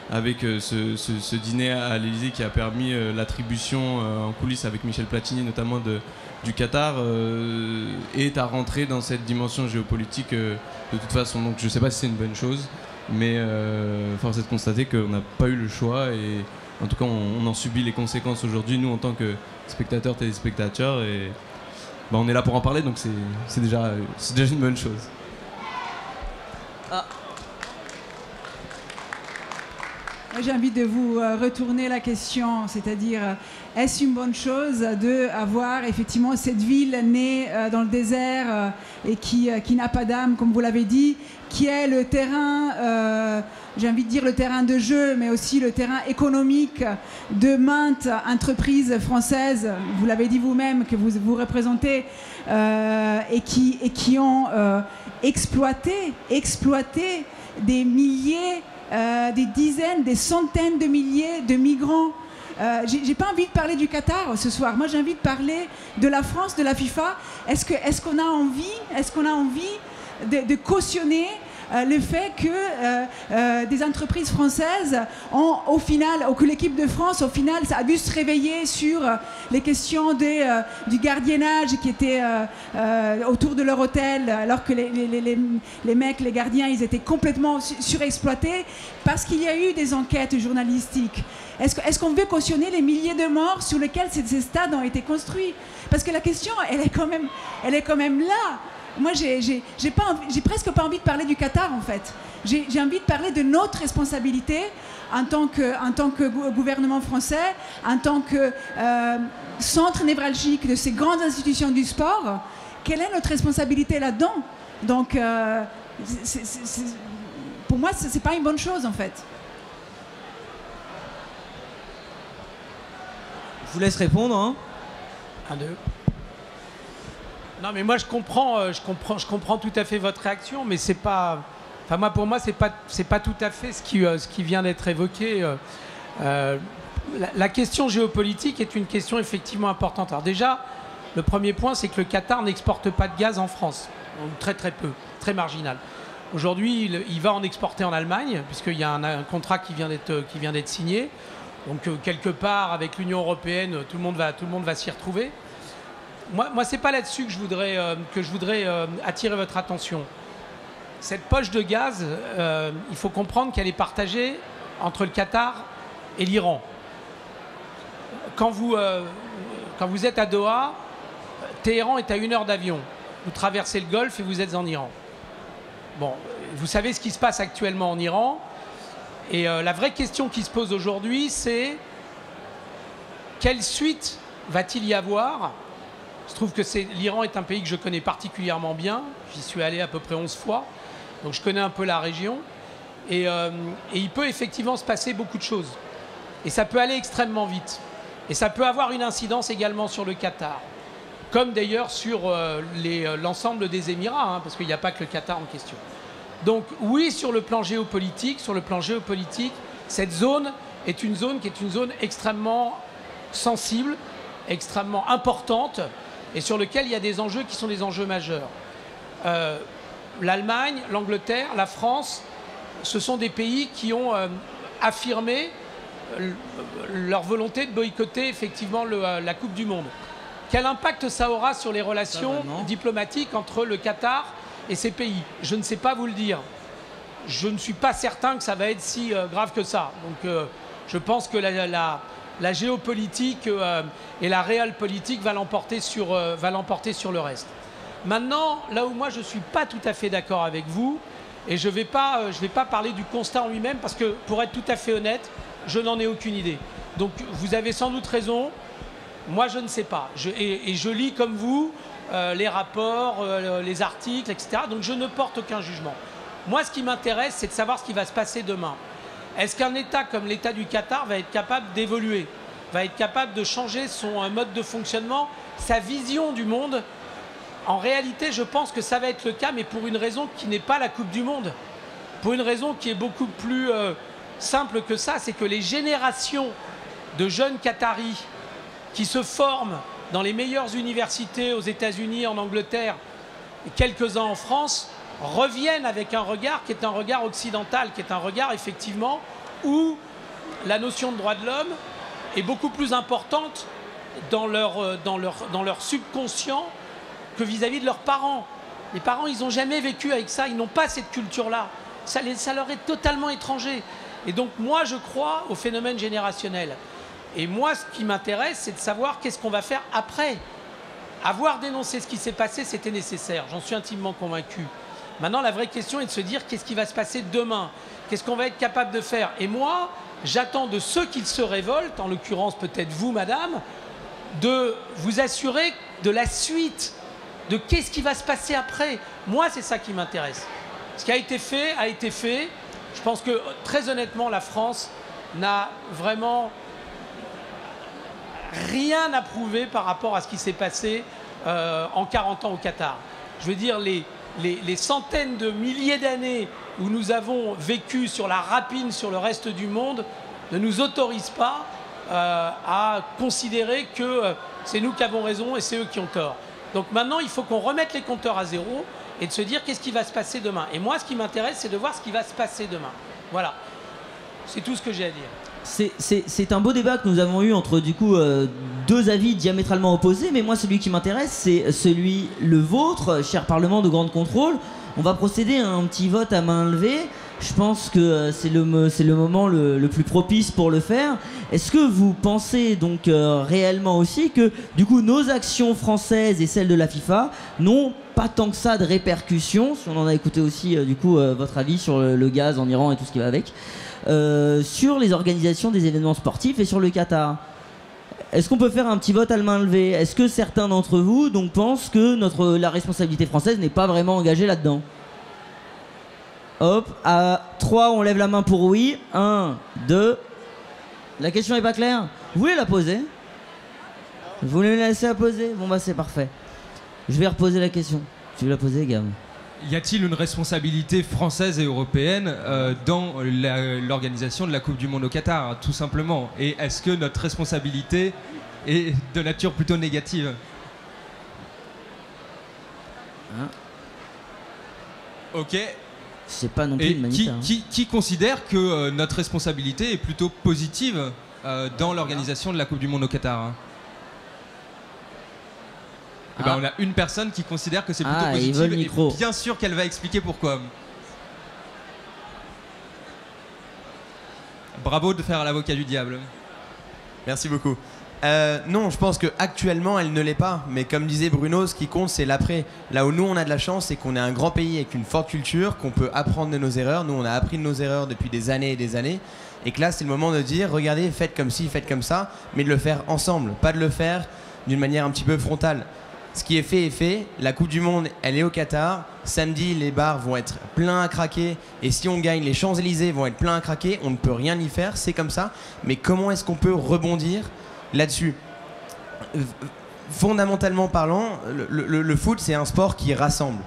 avec ce dîner à l'Élysée qui a permis l'attribution en coulisses avec Michel Platini notamment du Qatar, est à rentrer dans cette dimension géopolitique de toute façon. Donc je ne sais pas si c'est une bonne chose, mais force est de constater qu'on n'a pas eu le choix et en tout cas on en subit les conséquences aujourd'hui, nous en tant que spectateurs, téléspectateurs, et on est là pour en parler, donc c'est déjà une bonne chose. Oui, j'ai envie de vous retourner la question, c'est-à-dire, est-ce une bonne chose d'avoir effectivement cette ville née dans le désert et qui n'a pas d'âme, comme vous l'avez dit, qui est le terrain, j'ai envie de dire le terrain de jeu, mais aussi le terrain économique de maintes entreprises françaises, vous l'avez dit vous-même, que vous représentez, et qui ont exploité des milliers, des dizaines, des centaines de milliers de migrants. J'ai pas envie de parler du Qatar ce soir. Moi, j'ai envie de parler de la France, de la FIFA. Est-ce qu'on a envie de cautionner le fait que des entreprises françaises ont, au final, ou que l'équipe de France, au final, ça a dû se réveiller sur les questions du gardiennage qui était autour de leur hôtel, alors que les mecs, les gardiens, ils étaient complètement surexploités parce qu'il y a eu des enquêtes journalistiques. Est-ce qu'on veut cautionner les milliers de morts sur lesquels ces stades ont été construits? Parce que la question, elle est quand même là. Moi, j'ai presque pas envie de parler du Qatar, en fait. J'ai envie de parler de notre responsabilité en tant que gouvernement français, en tant que centre névralgique de ces grandes institutions du sport. Quelle est notre responsabilité là-dedans? Donc, pour moi, c'est pas une bonne chose, en fait. Je vous laisse répondre. Hein. 1, 2. Non, mais moi je comprends tout à fait votre réaction, mais c'est pas, enfin pour moi c'est pas tout à fait ce qui vient d'être évoqué. La question géopolitique est une question effectivement importante. Alors déjà, le premier point, c'est que le Qatar n'exporte pas de gaz en France, très peu, très marginal. Aujourd'hui, il va en exporter en Allemagne, puisqu'il y a un contrat qui vient d'être signé. Donc quelque part avec l'Union européenne, tout le monde va s'y retrouver. Moi, c'est pas là-dessus que je voudrais attirer votre attention. Cette poche de gaz, il faut comprendre qu'elle est partagée entre le Qatar et l'Iran. Quand vous êtes à Doha, Téhéran est à 1 heure d'avion. Vous traversez le Golfe et vous êtes en Iran. Bon, vous savez ce qui se passe actuellement en Iran. Et la vraie question qui se pose aujourd'hui, c'est quelle suite va-t-il y avoir? Je trouve que l'Iran est un pays que je connais particulièrement bien. J'y suis allé à peu près 11 fois. Donc je connais un peu la région. Et il peut effectivement se passer beaucoup de choses. Et ça peut aller extrêmement vite. Et ça peut avoir une incidence également sur le Qatar. Comme d'ailleurs sur l'ensemble des Émirats, hein, parce qu'il n'y a pas que le Qatar en question. Donc oui, sur le plan géopolitique, cette zone est une zone extrêmement sensible, extrêmement importante, et sur lequel il y a des enjeux qui sont des enjeux majeurs. L'Allemagne, l'Angleterre, la France, ce sont des pays qui ont affirmé leur volonté de boycotter effectivement la Coupe du Monde. Quel impact ça aura sur les relations diplomatiques entre le Qatar et ces pays? Je ne sais pas vous le dire. Je ne suis pas certain que ça va être si grave que ça. Donc je pense que la géopolitique et la réelle politique va l'emporter sur le reste. Maintenant, là où moi je ne suis pas tout à fait d'accord avec vous, et je ne vais pas parler du constat en lui-même, parce que pour être tout à fait honnête, je n'en ai aucune idée. Donc vous avez sans doute raison, moi je ne sais pas. Et je lis comme vous les rapports, les articles, etc. Donc je ne porte aucun jugement. Moi ce qui m'intéresse, c'est de savoir ce qui va se passer demain. Est-ce qu'un État comme l'État du Qatar va être capable d'évoluer, va être capable de changer son mode de fonctionnement, sa vision du monde? En réalité, je pense que ça va être le cas, mais pour une raison qui n'est pas la Coupe du Monde. Pour une raison qui est beaucoup plus simple que ça, c'est que les générations de jeunes Qataris qui se forment dans les meilleures universités aux États-Unis, en Angleterre, et quelques-uns en France, reviennent avec un regard qui est un regard occidental, qui est un regard effectivement où la notion de droit de l'homme est beaucoup plus importante dans leur subconscient que vis-à-vis de leurs parents. Les parents, ils n'ont jamais vécu avec ça, ils n'ont pas cette culture-là. Ça leur est totalement étranger. Et donc moi, je crois au phénomène générationnel. Et moi, ce qui m'intéresse, c'est de savoir qu'est-ce qu'on va faire après. Avoir dénoncé ce qui s'est passé, c'était nécessaire. J'en suis intimement convaincu. Maintenant, la vraie question est de se dire qu'est-ce qui va se passer demain? Qu'est-ce qu'on va être capable de faire? Et moi, j'attends de ceux qui se révoltent, en l'occurrence peut-être vous, madame, de vous assurer de la suite, de qu'est-ce qui va se passer après. Moi, c'est ça qui m'intéresse. Ce qui a été fait a été fait. Je pense que, très honnêtement, la France n'a vraiment rien à prouver par rapport à ce qui s'est passé en 40 ans au Qatar. Je veux dire, les centaines de milliers d'années où nous avons vécu sur la rapine sur le reste du monde ne nous autorisent pas à considérer que c'est nous qui avons raison et c'est eux qui ont tort. Donc maintenant, il faut qu'on remette les compteurs à zéro et de se dire qu'est-ce qui va se passer demain. Et moi, ce qui m'intéresse, c'est de voir ce qui va se passer demain. Voilà. C'est tout ce que j'ai à dire. C'est un beau débat que nous avons eu entre du coup deux avis diamétralement opposés, mais moi celui qui m'intéresse c'est celui le vôtre, cher Parlement de Grande Contrôle. On va procéder à un petit vote à main levée. Je pense que c'est le moment le plus propice pour le faire. Est-ce que vous pensez donc réellement aussi que du coup nos actions françaises et celles de la FIFA n'ont pas tant que ça de répercussions, si on en a écouté aussi du coup votre avis sur le gaz en Iran et tout ce qui va avec, sur les organisations des événements sportifs et sur le Qatar? Est-ce qu'on peut faire un petit vote à la main levée? Est-ce que certains d'entre vous donc pensent que la responsabilité française n'est pas vraiment engagée là-dedans? Hop, à 3 on lève la main pour oui. 1, 2. La question n'est pas claire? Vous voulez la poser? Vous voulez la laisser la poser? Bon bah c'est parfait. Je vais reposer la question. Tu veux la poser, Gab? Y a-t-il une responsabilité française et européenne dans l'organisation de la Coupe du Monde au Qatar, tout simplement? Et est-ce que notre responsabilité est de nature plutôt négative? Ok. C'est pas non plus et une manif. qui considère que notre responsabilité est plutôt positive dans l'organisation de la Coupe du Monde au Qatar? Eh ben, on a une personne qui considère que c'est plutôt positif et bien sûr qu'elle va expliquer pourquoi. Bravo de faire l'avocat du diable. Merci beaucoup. Non, je pense qu'actuellement elle ne l'est pas, mais comme disait Bruno, ce qui compte c'est l'après. Là où nous on a de la chance, c'est qu'on est un grand pays avec une forte culture, qu'on peut apprendre de nos erreurs. Nous on a appris de nos erreurs depuis des années et des années, et que là c'est le moment de dire regardez, faites comme ci, faites comme ça, mais de le faire ensemble, pas de le faire d'une manière un petit peu frontale. Ce qui est fait est fait. La Coupe du Monde, elle est au Qatar. Samedi, les bars vont être pleins à craquer. Et si on gagne, les Champs-Élysées vont être pleins à craquer. On ne peut rien y faire, c'est comme ça. Mais comment est-ce qu'on peut rebondir là-dessus? Fondamentalement parlant, le foot, c'est un sport qui rassemble.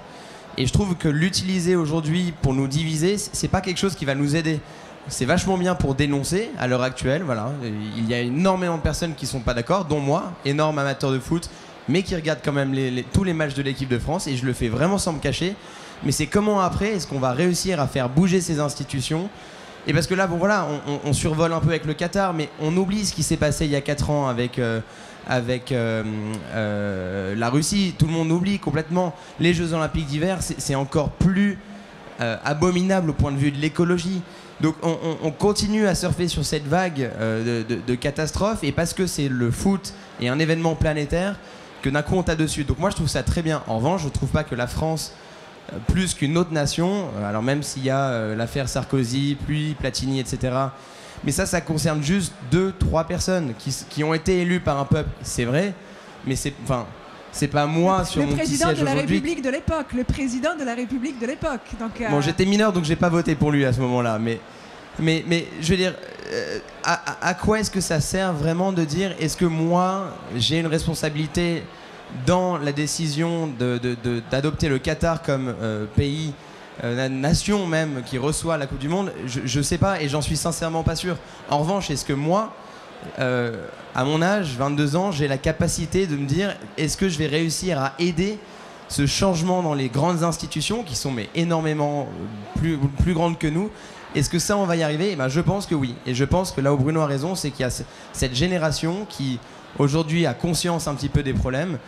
Et je trouve que l'utiliser aujourd'hui pour nous diviser, c'est pas quelque chose qui va nous aider. C'est vachement bien pour dénoncer à l'heure actuelle. Voilà. Il y a énormément de personnes qui sont pas d'accord, dont moi, énorme amateur de foot, mais qui regarde quand même tous les matchs de l'équipe de France, et je le fais vraiment sans me cacher. Mais c'est comment après est-ce qu'on va réussir à faire bouger ces institutions? Et parce que là, bon voilà, on survole un peu avec le Qatar, mais on oublie ce qui s'est passé il y a 4 ans avec la Russie. Tout le monde oublie complètement. Les Jeux Olympiques d'hiver, c'est encore plus abominable au point de vue de l'écologie. Donc on continue à surfer sur cette vague de catastrophes, et parce que c'est le foot et un événement planétaire, que d'un coup on tape dessus. Donc moi je trouve ça très bien. En revanche, je trouve pas que la France, plus qu'une autre nation, alors même s'il y a l'affaire Sarkozy, puis Platini, etc., mais ça concerne juste 2-3 personnes qui ont été élues par un peuple, c'est vrai, mais c'est pas moi sur mon petit siège aujourd'hui. Le président de la République de l'époque. Bon, j'étais mineur, donc j'ai pas voté pour lui à ce moment-là, mais je veux dire, à quoi est-ce que ça sert vraiment de dire est-ce que moi j'ai une responsabilité dans la décision d'adopter le Qatar comme pays, nation même qui reçoit la Coupe du Monde? Je sais pas, et j'en suis sincèrement pas sûr. En revanche, est-ce que moi, à mon âge, 22 ans, j'ai la capacité de me dire est-ce que je vais réussir à aider ce changement dans les grandes institutions qui sont énormément plus grandes que nous? Est-ce que ça, on va y arriver? Eh ben, je pense que oui. Et je pense que là où Bruno a raison, c'est qu'il y a cette génération qui, aujourd'hui, a conscience un petit peu des problèmes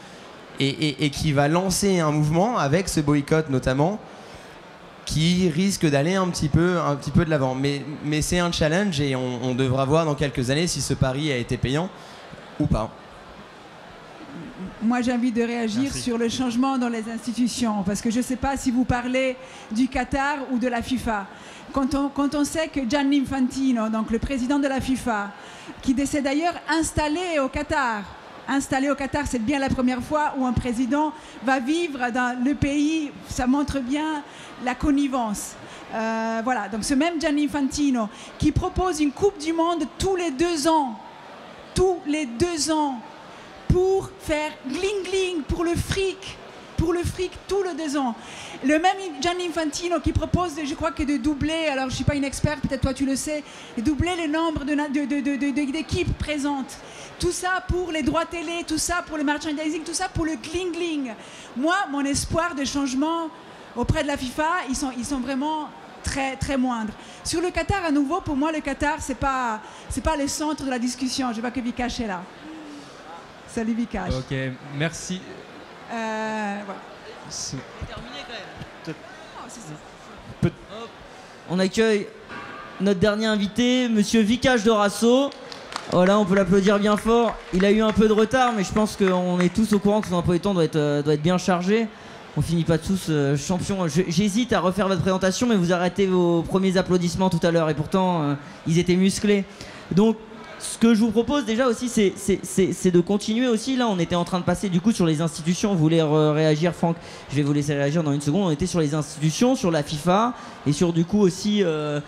et qui va lancer un mouvement avec ce boycott notamment, qui risque d'aller un petit peu de l'avant. Mais c'est un challenge, et on devra voir dans quelques années si ce pari a été payant ou pas. moi j'ai envie de réagir Merci. sur le changement dans les institutions, parce que je ne sais pas si vous parlez du Qatar ou de la FIFA. Quand on sait que Gianni Infantino, donc le président de la FIFA, qui s'est d'ailleurs installé au Qatar, c'est bien la première fois où un président va vivre dans le pays, ça montre bien la connivence. Voilà, donc ce même Gianni Infantino qui propose une Coupe du Monde tous les 2 ans, pour faire gling-gling, pour le fric, tous les 2 ans. Le même Gianni Infantino qui propose, je crois que de doubler, alors je ne suis pas une experte, peut-être toi tu le sais, de doubler le nombre d'équipes présentes. Tout ça pour les droits télé, tout ça pour le merchandising, tout ça pour le gling-gling. Moi, mon espoir de changement auprès de la FIFA, ils sont vraiment très, très moindres. Sur le Qatar, à nouveau, pour moi, le Qatar, c'est pas le centre de la discussion. Je vois que Vikash est là. Salut Vikash. Ok, merci. Voilà. C'est- On accueille notre dernier invité, Monsieur Vikash Dorasso. Voilà, on peut l'applaudir bien fort. Il a eu un peu de retard, mais je pense qu'on est tous au courant que son emploi du temps doit être bien chargé. On finit pas tous champions. J'hésite à refaire votre présentation, mais vous arrêtez vos premiers applaudissements tout à l'heure, et pourtant ils étaient musclés. Donc, ce que je vous propose déjà aussi, c'est de continuer aussi. Là, on était en train de passer du coup sur les institutions. Vous voulez réagir, Franck? Je vais vous laisser réagir dans une seconde. On était sur les institutions, sur la FIFA et sur du coup aussi, on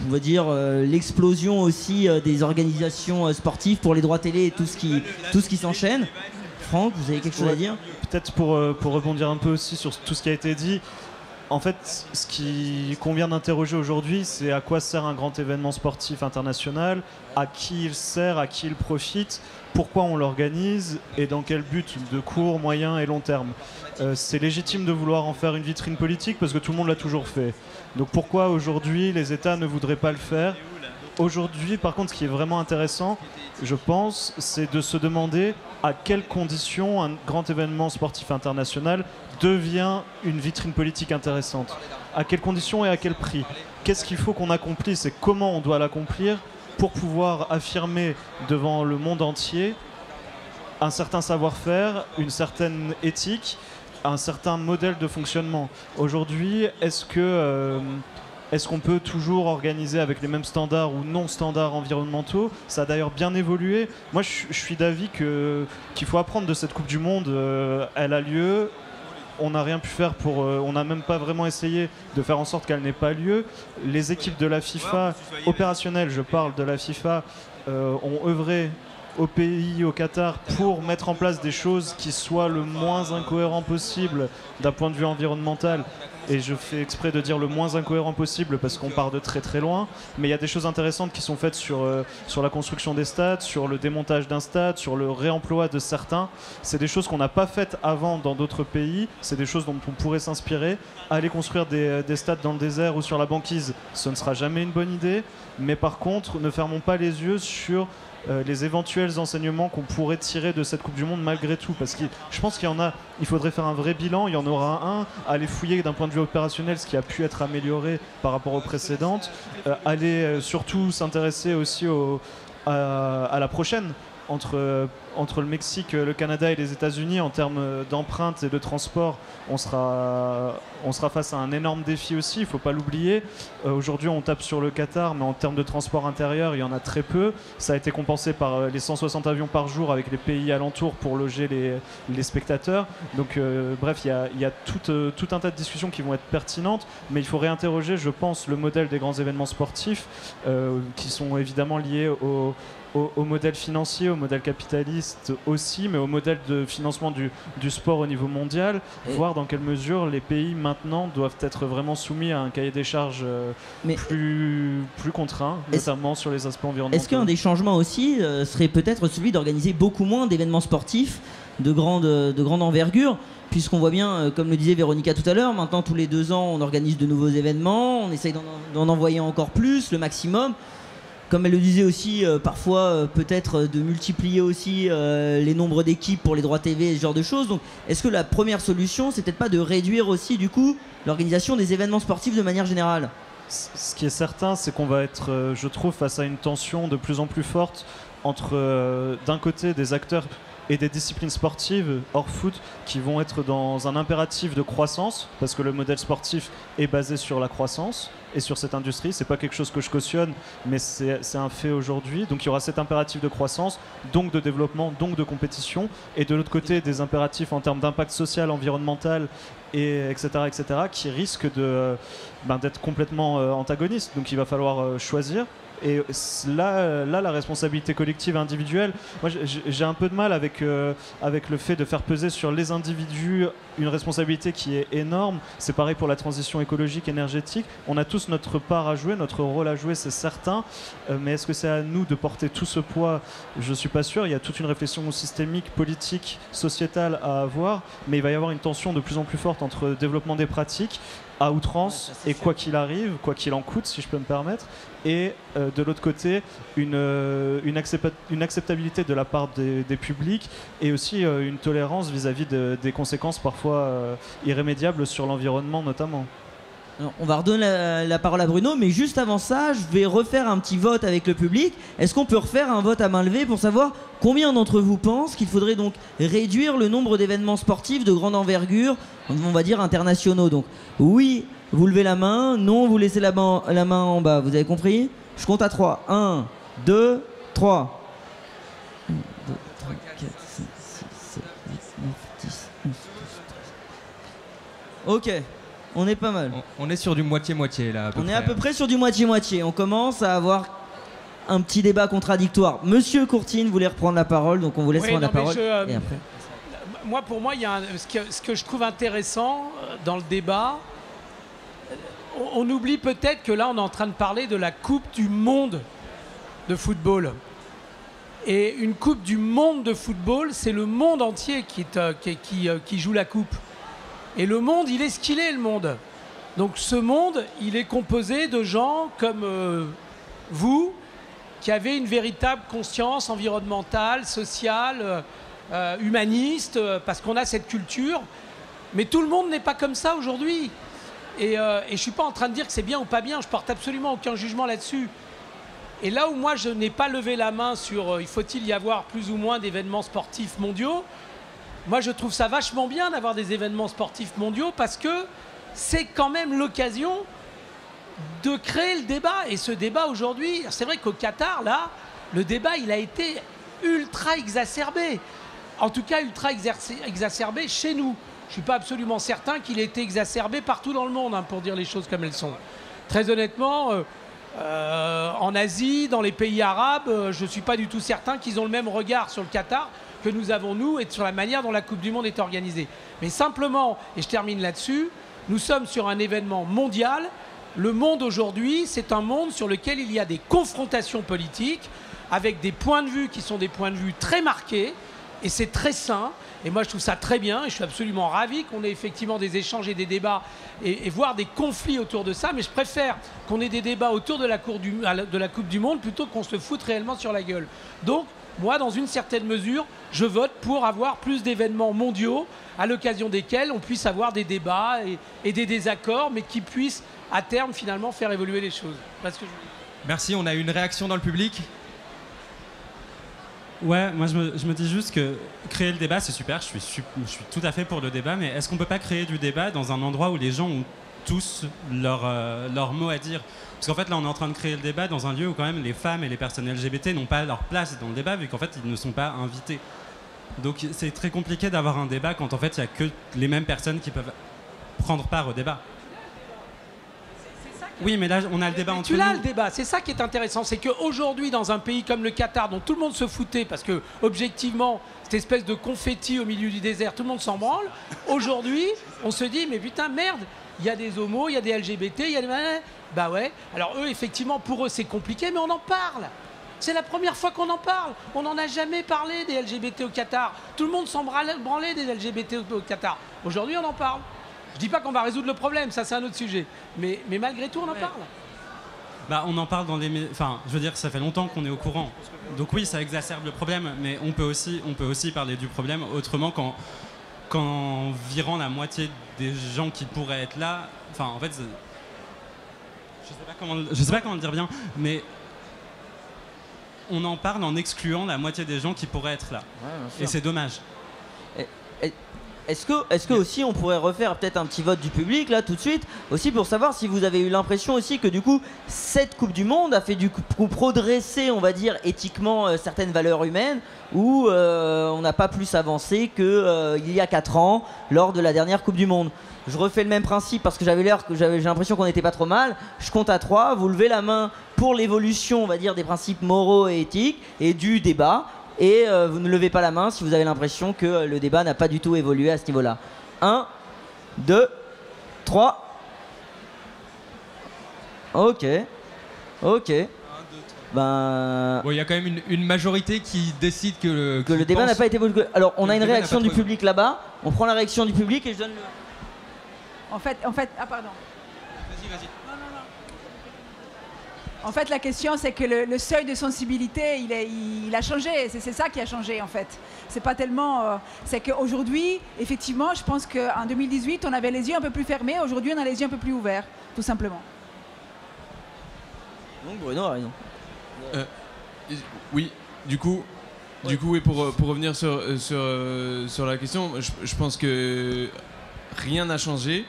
va dire l'explosion aussi des organisations sportives pour les droits télé et tout ce qui s'enchaîne. Franck, vous avez quelque chose à dire? Peut-être pour rebondir un peu aussi sur tout ce qui a été dit. En fait, ce qu'on vient d'interroger aujourd'hui, c'est à quoi sert un grand événement sportif international, à qui il sert, à qui il profite, pourquoi on l'organise et dans quel but de court, moyen et long terme. C'est légitime de vouloir en faire une vitrine politique parce que tout le monde l'a toujours fait. Donc pourquoi aujourd'hui les États ne voudraient pas le faire? Aujourd'hui, par contre, ce qui est vraiment intéressant, je pense, c'est de se demander à quelles conditions un grand événement sportif international devient une vitrine politique intéressante. À quelles conditions et à quel prix? Qu'est-ce qu'il faut qu'on accomplisse et comment on doit l'accomplir pour pouvoir affirmer devant le monde entier un certain savoir-faire, une certaine éthique, un certain modèle de fonctionnement. Aujourd'hui, est-ce qu'on peut toujours organiser avec les mêmes standards ou non standards environnementaux? Ça a d'ailleurs bien évolué. Moi, je suis d'avis qu'il faut apprendre de cette Coupe du Monde. Elle a lieu. On n'a rien pu faire on n'a même pas vraiment essayé de faire en sorte qu'elle n'ait pas lieu. Les équipes de la FIFA, opérationnelles, je parle de la FIFA, ont œuvré au pays, au Qatar, pour mettre en place des choses qui soient le moins incohérent possible d'un point de vue environnemental. Et je fais exprès de dire le moins incohérent possible parce qu'on part de très très loin. Mais il y a des choses intéressantes qui sont faites sur la construction des stades, sur le démontage d'un stade, sur le réemploi de certains. C'est des choses qu'on n'a pas faites avant dans d'autres pays. C'est des choses dont on pourrait s'inspirer. Aller construire des stades dans le désert ou sur la banquise, ce ne sera jamais une bonne idée. Mais par contre, ne fermons pas les yeux sur les éventuels enseignements qu'on pourrait tirer de cette Coupe du Monde malgré tout, parce que je pense qu'il y en a, il faudrait faire un vrai bilan, il y en aura un, aller fouiller d'un point de vue opérationnel ce qui a pu être amélioré par rapport aux précédentes, aller surtout s'intéresser aussi à la prochaine entre le Mexique, le Canada et les États-Unis. En termes d'empreintes et de transport, on sera face à un énorme défi aussi, il ne faut pas l'oublier. Aujourd'hui, on tape sur le Qatar, mais en termes de transport intérieur, il y en a très peu. Ça a été compensé par les 160 avions par jour avec les pays alentours pour loger les spectateurs. Donc, bref, il y a tout un tas de discussions qui vont être pertinentes, mais il faut réinterroger, je pense, le modèle des grands événements sportifs qui sont évidemment liés au modèle financier, au modèle capitaliste aussi, mais au modèle de financement du sport au niveau mondial, voir dans quelle mesure les pays maintenant doivent être vraiment soumis à un cahier des charges plus contraint, notamment sur les aspects environnementaux. Est-ce qu'un des changements aussi serait peut-être celui d'organiser beaucoup moins d'événements sportifs de grande envergure, puisqu'on voit bien, comme le disait Véronica tout à l'heure, maintenant tous les 2 ans on organise de nouveaux événements, on essaye d'en envoyer encore plus, le maximum. Comme elle le disait aussi, parfois peut-être de multiplier aussi les nombres d'équipes pour les droits TV et ce genre de choses. Donc est-ce que la première solution, c'est peut-être pas de réduire aussi du coup l'organisation des événements sportifs de manière générale? Ce qui est certain, c'est qu'on va être, je trouve, face à une tension de plus en plus forte entre d'un côté des acteurs et des disciplines sportives hors foot qui vont être dans un impératif de croissance, parce que le modèle sportif est basé sur la croissance et sur cette industrie. C'est pas quelque chose que je cautionne, mais c'est un fait aujourd'hui. Donc il y aura cet impératif de croissance, donc de développement, donc de compétition, et de l'autre côté des impératifs en termes d'impact social, environnemental, et etc., qui risquent d'être complètement antagonistes. Donc il va falloir choisir. Et là, la responsabilité collective et individuelle, moi j'ai un peu de mal avec le fait de faire peser sur les individus une responsabilité qui est énorme. C'est pareil pour la transition écologique, énergétique. On a tous notre part à jouer, notre rôle à jouer, c'est certain. Mais est-ce que c'est à nous de porter tout ce poids? Je ne suis pas sûr. Il y a toute une réflexion systémique, politique, sociétale à avoir. Mais il va y avoir une tension de plus en plus forte entre développement des pratiques à outrance et quoi qu'il arrive, quoi qu'il en coûte, si je peux me permettre, et de l'autre côté, une acceptabilité de la part des publics et aussi une tolérance vis-à-vis des conséquences parfois irrémédiables sur l'environnement notamment. Alors, on va redonner la parole à Bruno, mais juste avant ça, je vais refaire un petit vote avec le public. Est-ce qu'on peut refaire un vote à main levée pour savoir combien d'entre vous pensent qu'il faudrait donc réduire le nombre d'événements sportifs de grande envergure, on va dire internationaux? Donc oui, vous levez la main, non, vous laissez la main en bas. Vous avez compris? Je compte à 3. 1, 2, 3. 1, 2, 3, 4, 5, 6, 7, 8, 9, 10, 11, 12, 13. Ok. On est pas mal. On est sur du moitié-moitié là. On est à peu près sur du moitié-moitié. On commence à avoir un petit débat contradictoire. Monsieur Courtine voulait reprendre la parole, donc on vous laisse prendre la parole. Et après. Pour moi, il y a ce que je trouve intéressant dans le débat. On oublie peut-être que là, on est en train de parler de la Coupe du Monde de football. Et une Coupe du Monde de football, c'est le monde entier qui joue la Coupe. Et le monde, il est ce qu'il est, le monde. Donc ce monde, il est composé de gens comme vous, qui avez une véritable conscience environnementale, sociale, humaniste, parce qu'on a cette culture. Mais tout le monde n'est pas comme ça aujourd'hui. Et je ne suis pas en train de dire que c'est bien ou pas bien, je porte absolument aucun jugement là-dessus. Et là où moi, je n'ai pas levé la main sur faut-il y avoir plus ou moins d'événements sportifs mondiaux, moi, je trouve ça vachement bien d'avoir des événements sportifs mondiaux parce que c'est quand même l'occasion de créer le débat. Et ce débat aujourd'hui, c'est vrai qu'au Qatar, là, le débat, il a été ultra exacerbé. En tout cas, ultra exacerbé chez nous. Je ne suis pas absolument certain qu'il ait été exacerbé partout dans le monde, hein, pour dire les choses comme elles sont. Très honnêtement, en Asie, dans les pays arabes, je ne suis pas du tout certain qu'ils ont le même regard sur le Qatar que nous avons, nous, et sur la manière dont la Coupe du Monde est organisée. Mais simplement, et je termine là-dessus, nous sommes sur un événement mondial. Le monde aujourd'hui, c'est un monde sur lequel il y a des confrontations politiques avec des points de vue qui sont des points de vue très marqués, et c'est très sain. Et moi, je trouve ça très bien, et je suis absolument ravi qu'on ait effectivement des échanges et des débats, et voire des conflits autour de ça, mais je préfère qu'on ait des débats autour de la Coupe du Monde plutôt qu'on se foute réellement sur la gueule. Donc, moi, dans une certaine mesure, je vote pour avoir plus d'événements mondiaux à l'occasion desquels on puisse avoir des débats et des désaccords, mais qui puissent, à terme, finalement, faire évoluer les choses. Merci, on a une réaction dans le public. Ouais, moi je me dis juste que créer le débat, c'est super, je suis tout à fait pour le débat, mais est-ce qu'on peut pas créer du débat dans un endroit où les gens ont tous leur mot à dire? Parce qu'en fait, là, on est en train de créer le débat dans un lieu où quand même les femmes et les personnes LGBT n'ont pas leur place dans le débat, vu qu'en fait, ils ne sont pas invités. Donc c'est très compliqué d'avoir un débat quand en fait, il n'y a que les mêmes personnes qui peuvent prendre part au débat. Oui, mais là, on a le débat entre nous. Tu l'as, le débat. C'est ça qui est intéressant. C'est qu'aujourd'hui, dans un pays comme le Qatar, dont tout le monde se foutait, parce que, objectivement, cette espèce de confetti au milieu du désert, tout le monde s'en branle. Aujourd'hui, on se dit, mais putain, merde, il y a des homos, il y a des LGBT, il y a des... Bah ouais. Alors eux, effectivement, pour eux, c'est compliqué, mais on en parle. C'est la première fois qu'on en parle. On n'en a jamais parlé des LGBT au Qatar. Tout le monde s'en branlait des LGBT au Qatar. Aujourd'hui, on en parle. Je dis pas qu'on va résoudre le problème, ça c'est un autre sujet. Mais malgré tout, on en parle. Bah, on en parle dans les... Enfin, je veux dire, ça fait longtemps qu'on est au courant. Donc oui, ça exacerbe le problème, mais on peut aussi parler du problème autrement qu'en virant la moitié des gens qui pourraient être là. Enfin, en fait, je sais pas comment le dire bien, mais on en parle en excluant la moitié des gens qui pourraient être là. Et c'est dommage. Est-ce que aussi on pourrait refaire peut-être un petit vote du public là tout de suite aussi pour savoir si vous avez eu l'impression aussi que du coup cette Coupe du Monde a fait du coup progresser, on va dire, éthiquement certaines valeurs humaines, ou on n'a pas plus avancé qu'il y a 4 ans lors de la dernière Coupe du Monde. Je refais le même principe parce que j'ai l'impression qu'on n'était pas trop mal. Je compte à 3, vous levez la main pour l'évolution, on va dire, des principes moraux et éthiques et du débat. Et vous ne levez pas la main si vous avez l'impression que le débat n'a pas du tout évolué à ce niveau-là. 1, 2, 3. Ok. Ben... Bon, il y a quand même une majorité qui décide que le débat n'a pas été évolué. Alors, on a une réaction du public là-bas. On prend la réaction du public et je donne le... En fait... Ah, pardon. Vas-y. En fait, la question, c'est que le seuil de sensibilité, il a changé. C'est ça qui a changé, en fait. C'est pas tellement... c'est qu'aujourd'hui, effectivement, je pense qu'en 2018, on avait les yeux un peu plus fermés. Aujourd'hui, on a les yeux un peu plus ouverts, tout simplement. Donc, Bruno a raison. Oui, du coup, et pour revenir sur la question, je pense que rien n'a changé.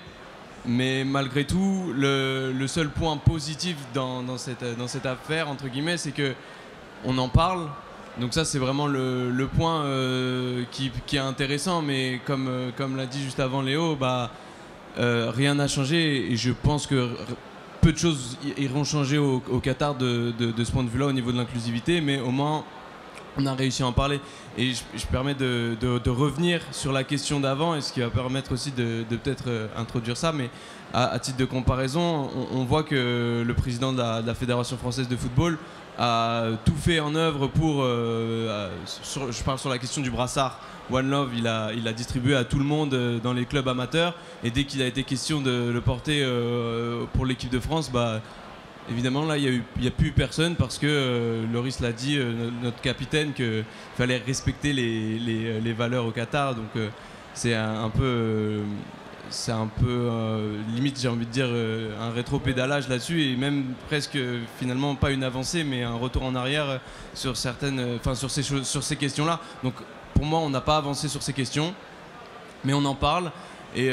Mais malgré tout, le seul point positif dans cette affaire, entre guillemets, c'est qu'on en parle. Donc ça, c'est vraiment le point qui est intéressant. Mais comme l'a dit juste avant Léo, rien n'a changé. Et je pense que peu de choses iront changer au Qatar de ce point de vue-là, au niveau de l'inclusivité. Mais au moins, on a réussi à en parler. Et je permets de revenir sur la question d'avant, et ce qui va permettre aussi de peut-être introduire ça. Mais à titre de comparaison, on voit que le président de la Fédération française de football a tout fait en œuvre pour... je parle sur la question du brassard One Love, il a distribué à tout le monde dans les clubs amateurs. Et dès qu'il a été question de le porter pour l'équipe de France, évidemment, là, il n'y a plus personne parce que Loris l'a dit, notre capitaine, qu'il fallait respecter les valeurs au Qatar. Donc, c'est un peu limite, j'ai envie de dire, un rétro-pédalage là-dessus, et même presque, finalement, pas une avancée, mais un retour en arrière sur sur ces questions-là. Donc, pour moi, on n'a pas avancé sur ces questions, mais on en parle. Et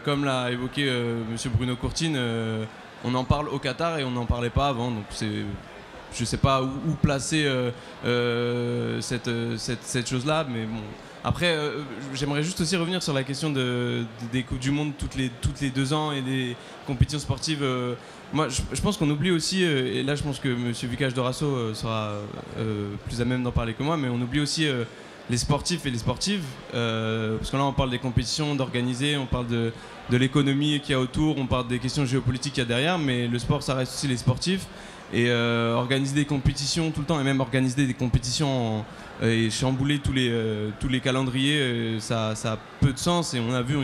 comme l'a évoqué monsieur Bruno Courtine, on en parle au Qatar et on n'en parlait pas avant, donc je ne sais pas où placer cette chose-là, mais bon. Après, j'aimerais juste aussi revenir sur la question des Coupes du Monde toutes les 2 ans et des compétitions sportives. Moi, je pense qu'on oublie aussi, et là je pense que monsieur Vicage Dorasso sera plus à même d'en parler que moi, mais on oublie aussi les sportifs et les sportives, parce que là on parle des compétitions, d'organiser, on parle de l'économie qu'il y a autour, on parle des questions géopolitiques qu'il y a derrière, mais le sport, ça reste aussi les sportifs. Et organiser des compétitions tout le temps, et même organiser des compétitions et chambouler tous les calendriers, ça a peu de sens. Et on a vu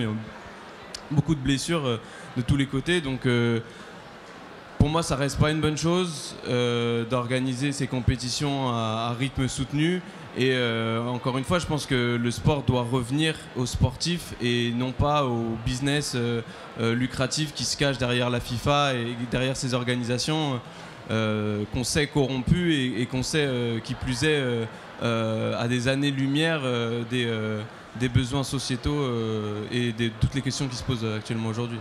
beaucoup de blessures de tous les côtés. Donc pour moi, ça reste pas une bonne chose d'organiser ces compétitions à rythme soutenu. Et encore une fois, je pense que le sport doit revenir aux sportifs et non pas au business lucratif qui se cache derrière la FIFA et derrière ces organisations qu'on sait corrompues et qu'on sait, qui plus est, à des années-lumière des besoins sociétaux et de toutes les questions qui se posent actuellement aujourd'hui.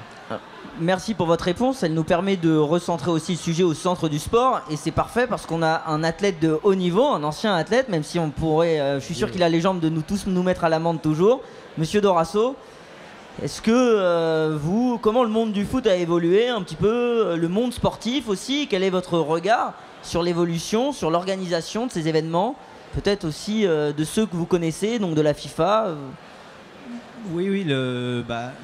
Merci pour votre réponse, elle nous permet de recentrer aussi le sujet au centre du sport, et c'est parfait parce qu'on a un athlète de haut niveau, un ancien athlète, même si on pourrait, je suis sûr qu'il a les jambes de nous tous nous mettre à l'amende toujours. Monsieur Dorasso, est-ce que comment le monde du foot a évolué un petit peu, le monde sportif aussi, quel est votre regard sur l'évolution, sur l'organisation de ces événements, peut-être aussi de ceux que vous connaissez, donc de la FIFA Oui,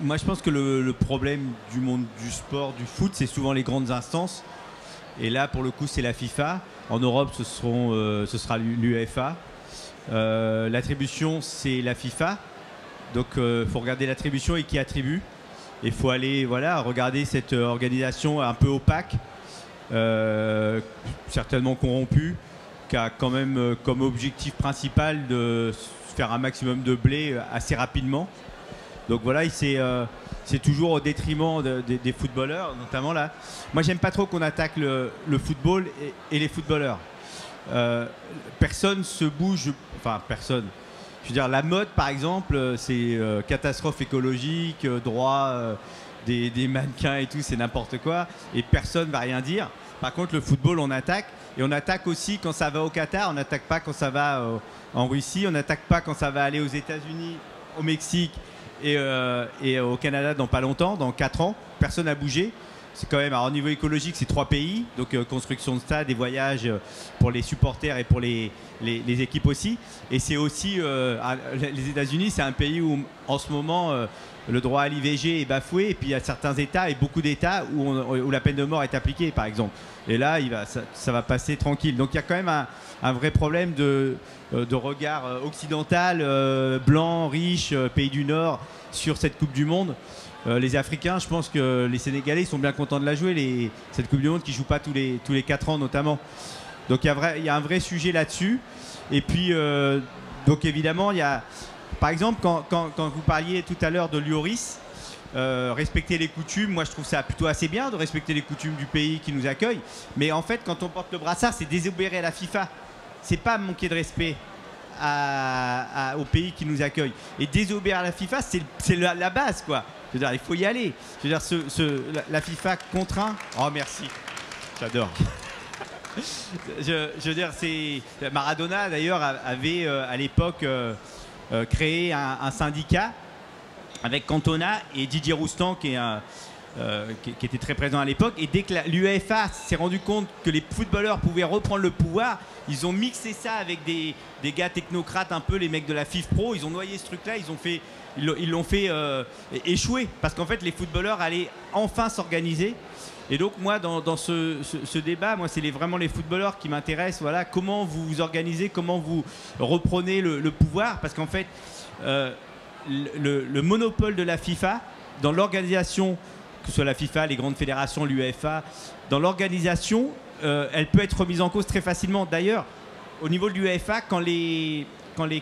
moi je pense que le problème du monde du sport, du foot, c'est souvent les grandes instances. Et là, pour le coup, c'est la FIFA. En Europe, ce sera l'UEFA. L'attribution, c'est la FIFA. Donc, il faut regarder l'attribution et qui attribue. Il faut aller regarder cette organisation un peu opaque, certainement corrompue, qui a quand même comme objectif principal de faire un maximum de blé assez rapidement. Donc voilà, c'est toujours au détriment des footballeurs, notamment là. Moi, j'aime pas trop qu'on attaque le football et les footballeurs. personne se bouge, enfin personne. Je veux dire, la mode par exemple, c'est catastrophe écologique, droit des mannequins et tout, c'est n'importe quoi, et personne va rien dire. Par contre, le football, on attaque, et on attaque aussi quand ça va au Qatar, on n'attaque pas quand ça va en Russie, on n'attaque pas quand ça va aller aux États-Unis, au Mexique et au Canada dans pas longtemps, dans 4 ans. Personne n'a bougé. C'est quand même, alors au niveau écologique, c'est 3 pays, donc construction de stades, des voyages pour les supporters et pour les équipes aussi. Et c'est aussi, les États-Unis, c'est un pays où en ce moment le droit à l'IVG est bafoué, et puis il y a certains États et beaucoup d'États où la peine de mort est appliquée, par exemple. Et là, ça va passer tranquille. Donc il y a quand même un vrai problème de regard occidental, blanc, riche, pays du Nord, sur cette Coupe du Monde. Les Africains, je pense que les Sénégalais sont bien contents de la jouer, cette Coupe du Monde qui ne joue pas tous les 4 ans notamment. Donc il y a un vrai sujet là-dessus. Et puis, donc évidemment, il y a, par exemple, quand vous parliez tout à l'heure de Lloris, respecter les coutumes, moi je trouve ça plutôt assez bien de respecter les coutumes du pays qui nous accueille. Mais en fait, quand on porte le brassard, c'est désobéir à la FIFA. C'est pas manquer de respect au pays qui nous accueille. Et désobéir à la FIFA, c'est la base, quoi. Je veux dire, il faut y aller. Je veux dire, la FIFA contraint. Oh, merci. J'adore. Je veux dire, Maradona, d'ailleurs, avait à l'époque créé un syndicat avec Cantona et Didier Roustan, qui était très présent à l'époque. Et dès que l'UEFA s'est rendu compte que les footballeurs pouvaient reprendre le pouvoir, ils ont mixé ça avec des gars technocrates, un peu les mecs de la FIFPro. Ils ont noyé ce truc-là, ils l'ont fait échouer. Parce qu'en fait, les footballeurs allaient enfin s'organiser. Et donc, moi, dans ce débat, moi, c'est vraiment les footballeurs qui m'intéressent. Voilà, comment vous vous organisez, comment vous reprenez le pouvoir. Parce qu'en fait, le monopole de la FIFA dans l'organisation, que ce soit la FIFA, les grandes fédérations, l'UEFA, dans l'organisation, elle peut être remise en cause très facilement. D'ailleurs, au niveau de l'UEFA, quand les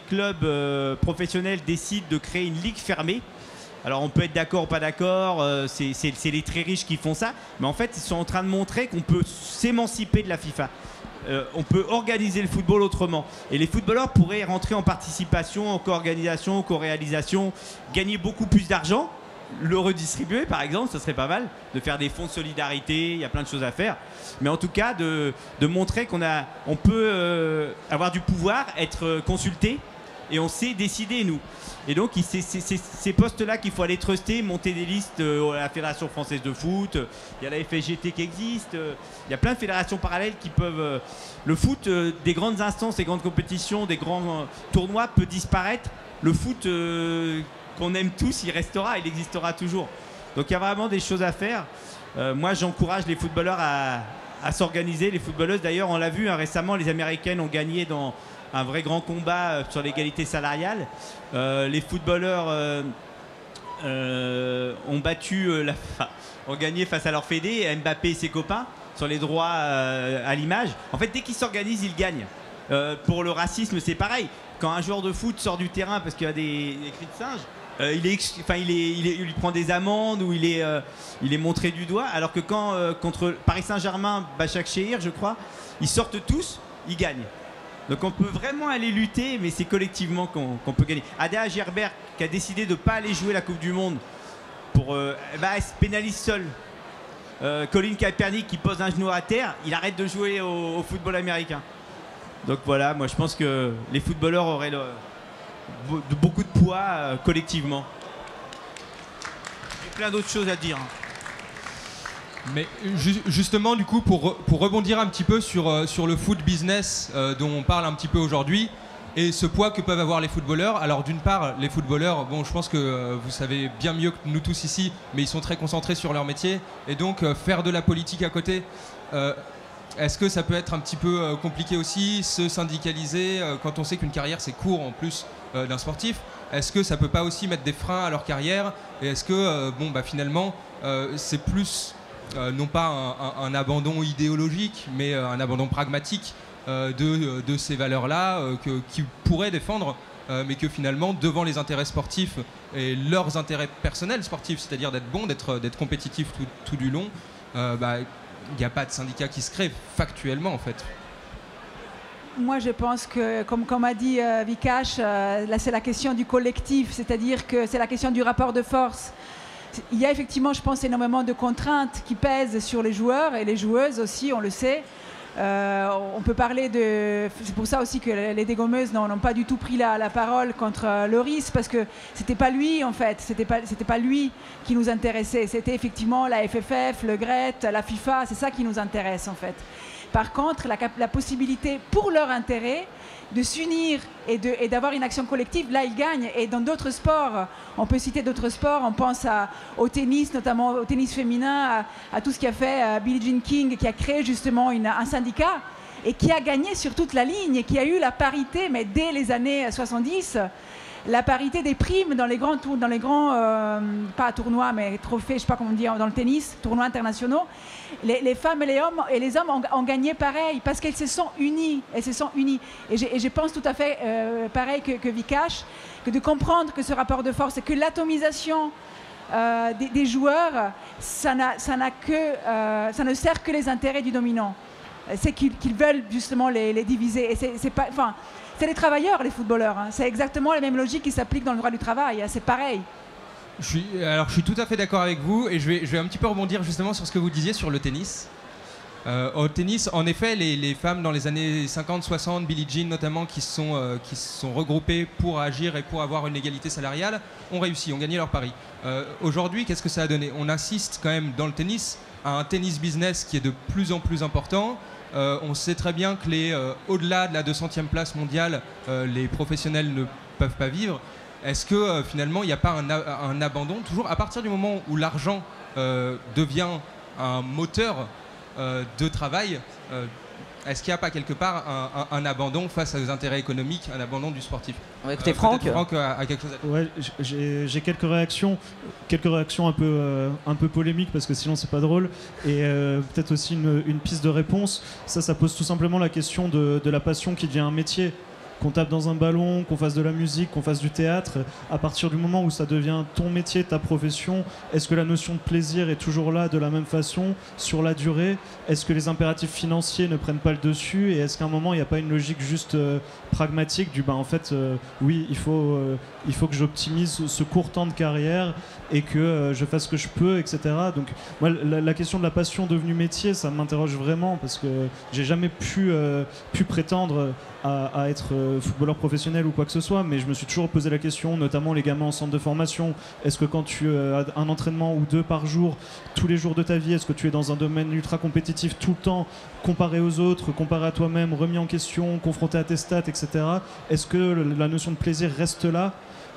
clubs professionnels décident de créer une ligue fermée, alors on peut être d'accord ou pas d'accord, c'est les très riches qui font ça, mais en fait ils sont en train de montrer qu'on peut s'émanciper de la FIFA. On peut organiser le football autrement. Et les footballeurs pourraient rentrer en participation, en co-organisation, en co-réalisation, gagner beaucoup plus d'argent, le redistribuer par exemple, ce serait pas mal, de faire des fonds de solidarité, il y a plein de choses à faire. Mais en tout cas, de montrer on peut avoir du pouvoir, être consulté, et on sait décider, nous. Et donc, c'est ces postes-là qu'il faut aller truster, monter des listes à la Fédération française de foot, il y a la FSGT qui existe, il y a plein de fédérations parallèles qui peuvent... le foot, des grandes instances, des grandes compétitions, des grands tournois peut disparaître. Le foot qu'on aime tous, il restera, il existera toujours. Donc, il y a vraiment des choses à faire. Moi, j'encourage les footballeurs à s'organiser. Les footballeuses, d'ailleurs, on l'a vu récemment, les Américaines ont gagné dans un vrai grand combat sur l'égalité salariale. Les footballeurs ont gagné face à leur fédé, Mbappé et ses copains, sur les droits à l'image. En fait, dès qu'ils s'organisent, ils gagnent. Pour le racisme, c'est pareil. Quand un joueur de foot sort du terrain parce qu'il y a des cris de singe, il prend des amendes ou il est montré du doigt, alors que quand contre Paris Saint-Germain, Başakşehir, je crois, ils sortent tous, ils gagnent. Donc on peut vraiment aller lutter, mais c'est collectivement qu'on peut gagner. Ada Gerbert, qui a décidé de ne pas aller jouer la Coupe du Monde, elle se pénalise seule. Colin Kaepernick, qui pose un genou à terre, il arrête de jouer au football américain. Donc voilà, moi je pense que les footballeurs auraient beaucoup de poids collectivement. Il y a plein d'autres choses à dire. Mais justement, du coup, pour rebondir un petit peu sur le foot business dont on parle un petit peu aujourd'hui, et ce poids que peuvent avoir les footballeurs. Alors d'une part, les footballeurs, bon, je pense que vous savez bien mieux que nous tous ici, mais ils sont très concentrés sur leur métier, et donc faire de la politique à côté, est-ce que ça peut être un petit peu compliqué aussi, se syndicaliser, quand on sait qu'une carrière c'est court en plus d'un sportif? Est-ce que ça peut pas aussi mettre des freins à leur carrière? Et est-ce que, finalement, c'est plus... non pas un abandon idéologique, mais un abandon pragmatique de ces valeurs-là qu'ils pourraient défendre, mais que finalement, devant les intérêts sportifs et leurs intérêts personnels sportifs, c'est-à-dire d'être bon, d'être compétitif tout du long, il n'y a pas de syndicat qui se crée factuellement en fait. Moi, je pense que, comme a dit Vikash, là, c'est la question du collectif, c'est-à-dire que c'est la question du rapport de force. Il y a effectivement, je pense, énormément de contraintes qui pèsent sur les joueurs et les joueuses aussi, on le sait. On peut parler de... C'est pour ça aussi que les dégommeuses n'ont pas du tout pris la parole contre Loris, parce que c'était pas lui, en fait. C'était pas lui qui nous intéressait. C'était effectivement la FFF, le GRET, la FIFA. C'est ça qui nous intéresse, en fait. Par contre, la possibilité, pour leur intérêt, de s'unir et d'avoir une action collective, là, ils gagnent. Et dans d'autres sports, on peut citer d'autres sports, on pense au tennis, notamment au tennis féminin, à tout ce qu'a fait Billie Jean King, qui a créé justement un syndicat et qui a gagné sur toute la ligne et qui a eu la parité, mais dès les années 70, la parité des primes dans les grands pas tournois, mais trophées, je sais pas comment dire, dans le tennis, tournois internationaux. Les femmes et les hommes ont gagné pareil parce qu'elles se sont unies. Elles se sont unies. Et je pense tout à fait pareil que Vikash, que de comprendre que ce rapport de force et que l'atomisation des joueurs, ça ne sert que les intérêts du dominant. C'est qu'ils veulent justement les diviser. Et c'est les travailleurs, les footballeurs. Hein. C'est exactement la même logique qui s'applique dans le droit du travail. Hein. C'est pareil. Je suis tout à fait d'accord avec vous et je vais un petit peu rebondir justement sur ce que vous disiez sur le tennis. Au tennis, en effet, les femmes dans les années 50-60, Billie Jean notamment, qui se sont regroupées pour agir et pour avoir une égalité salariale, ont réussi, ont gagné leur pari. Aujourd'hui, qu'est-ce que ça a donné? On assiste quand même dans le tennis à un tennis business qui est de plus en plus important. On sait très bien que au-delà de la 200e place mondiale, les professionnels ne peuvent pas vivre. Est-ce que finalement il n'y a pas un abandon toujours à partir du moment où l'argent devient un moteur de travail? Est-ce qu'il n'y a pas quelque part un abandon face aux intérêts économiques, un abandon du sportif? On va écouter Franck. Franck a quelque chose à dire. Ouais, j'ai quelques réactions un peu polémiques parce que sinon c'est pas drôle, et peut-être aussi une piste de réponse. Ça pose tout simplement la question de la passion qui devient un métier. Qu'on tape dans un ballon, qu'on fasse de la musique, qu'on fasse du théâtre, à partir du moment où ça devient ton métier, ta profession, est-ce que la notion de plaisir est toujours là de la même façon, sur la durée? Est-ce que les impératifs financiers ne prennent pas le dessus? Et est-ce qu'à un moment, il n'y a pas une logique juste pragmatique du en fait, oui, il faut que j'optimise ce court temps de carrière et que je fasse ce que je peux, etc. Donc, moi, la question de la passion devenue métier, ça m'interroge vraiment parce que j'ai jamais pu prétendre à être footballeur professionnel ou quoi que ce soit, mais je me suis toujours posé la question, notamment les gamins en centre de formation, est-ce que quand tu as un entraînement ou deux par jour, tous les jours de ta vie, est-ce que tu es dans un domaine ultra compétitif tout le temps, comparé aux autres, comparé à toi-même, remis en question, confronté à tes stats, etc. Est-ce que la notion de plaisir reste là?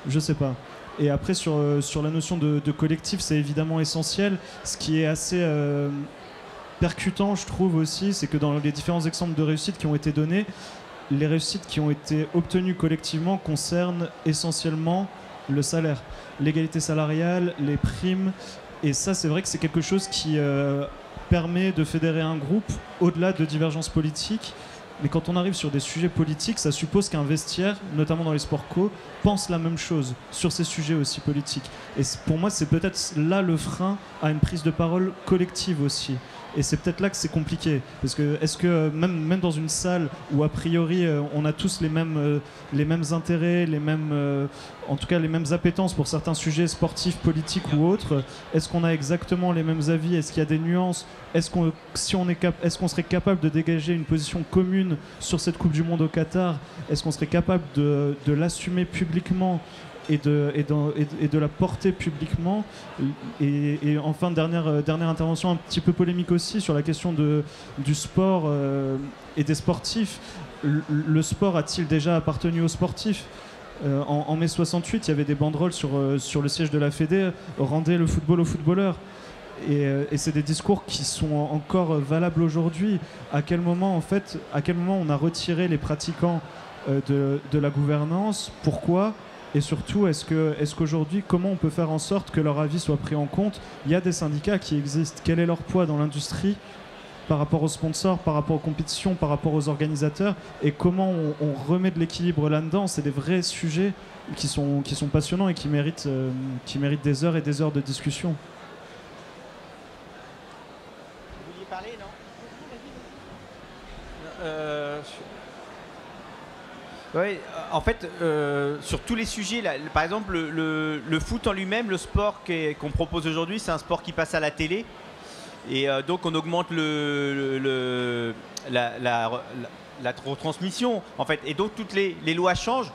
Je sais pas. Et après, sur la notion de collectif, c'est évidemment essentiel. Ce qui est assez percutant, je trouve aussi, c'est que dans les différents exemples de réussite qui ont été donnés, les réussites qui ont été obtenues collectivement concernent essentiellement le salaire, l'égalité salariale, les primes. Et ça, c'est vrai que c'est quelque chose qui permet de fédérer un groupe au-delà de divergences politiques. Mais quand on arrive sur des sujets politiques, ça suppose qu'un vestiaire, notamment dans les sports co, pense la même chose sur ces sujets aussi politiques. Et pour moi, c'est peut-être là le frein à une prise de parole collective aussi. Et c'est peut-être là que c'est compliqué. Parce que est-ce que même dans une salle où a priori on a tous les mêmes intérêts, en tout cas les mêmes appétences pour certains sujets sportifs, politiques ou autres, est-ce qu'on a exactement les mêmes avis? Est-ce qu'il y a des nuances? Est-ce qu'on serait capable de dégager une position commune sur cette Coupe du Monde au Qatar? Est-ce qu'on serait capable de l'assumer publiquement et de la porter publiquement? Et enfin, dernière intervention un petit peu polémique aussi sur la question du sport et des sportifs. Le sport a-t-il déjà appartenu aux sportifs? En mai 68, il y avait des banderoles sur le siège de la Fédé, rendez le football aux footballeurs. Et c'est des discours qui sont encore valables aujourd'hui. À quel moment on a retiré les pratiquants de la gouvernance? Pourquoi? Et surtout, est-ce qu'aujourd'hui, comment on peut faire en sorte que leur avis soit pris en compte? Il y a des syndicats qui existent. Quel est leur poids dans l'industrie par rapport aux sponsors, par rapport aux compétitions, par rapport aux organisateurs? Et comment on remet de l'équilibre là-dedans? C'est des vrais sujets qui sont passionnants et qui méritent des heures et des heures de discussion. Vous vouliez parler, non? Ouais, en fait, sur tous les sujets, là, par exemple, le foot en lui-même, le sport qu'on propose aujourd'hui, c'est un sport qui passe à la télé. Et donc, on augmente la retransmission, en fait. Et donc, toutes les lois changent.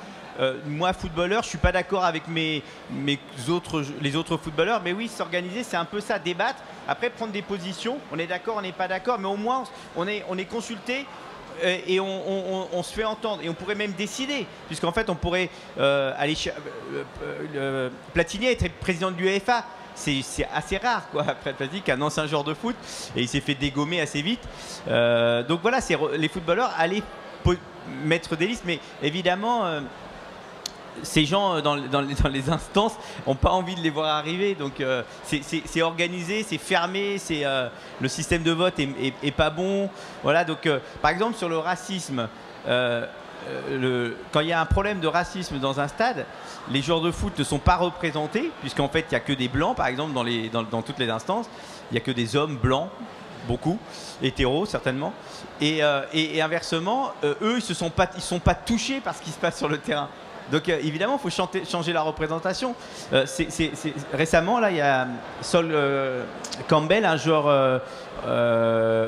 Moi, footballeur, je suis pas d'accord avec les autres footballeurs, mais oui, s'organiser, c'est un peu ça, débattre. Après, prendre des positions. On est d'accord, on n'est pas d'accord, mais au moins, on est consulté. Et on se fait entendre et on pourrait même décider, puisqu'en fait on pourrait aller Platini être président de l'UEFA, c'est assez rare quoi. Platini, qu'un ancien joueur de foot, et il s'est fait dégommer assez vite. Donc voilà, les footballeurs allaient mettre des listes, mais évidemment ces gens dans les instances n'ont pas envie de les voir arriver, donc c'est organisé, c'est fermé, le système de vote est pas bon. Voilà, donc par exemple sur le racisme, quand il y a un problème de racisme dans un stade, les joueurs de foot ne sont pas représentés, puisqu'en fait il n'y a que des blancs, par exemple dans toutes les instances, il n'y a que des hommes blancs, beaucoup, hétéros certainement, et inversement, eux ils sont pas touchés par ce qui se passe sur le terrain. Donc évidemment, il faut changer la représentation. Récemment, là, il y a Sol Campbell, un joueur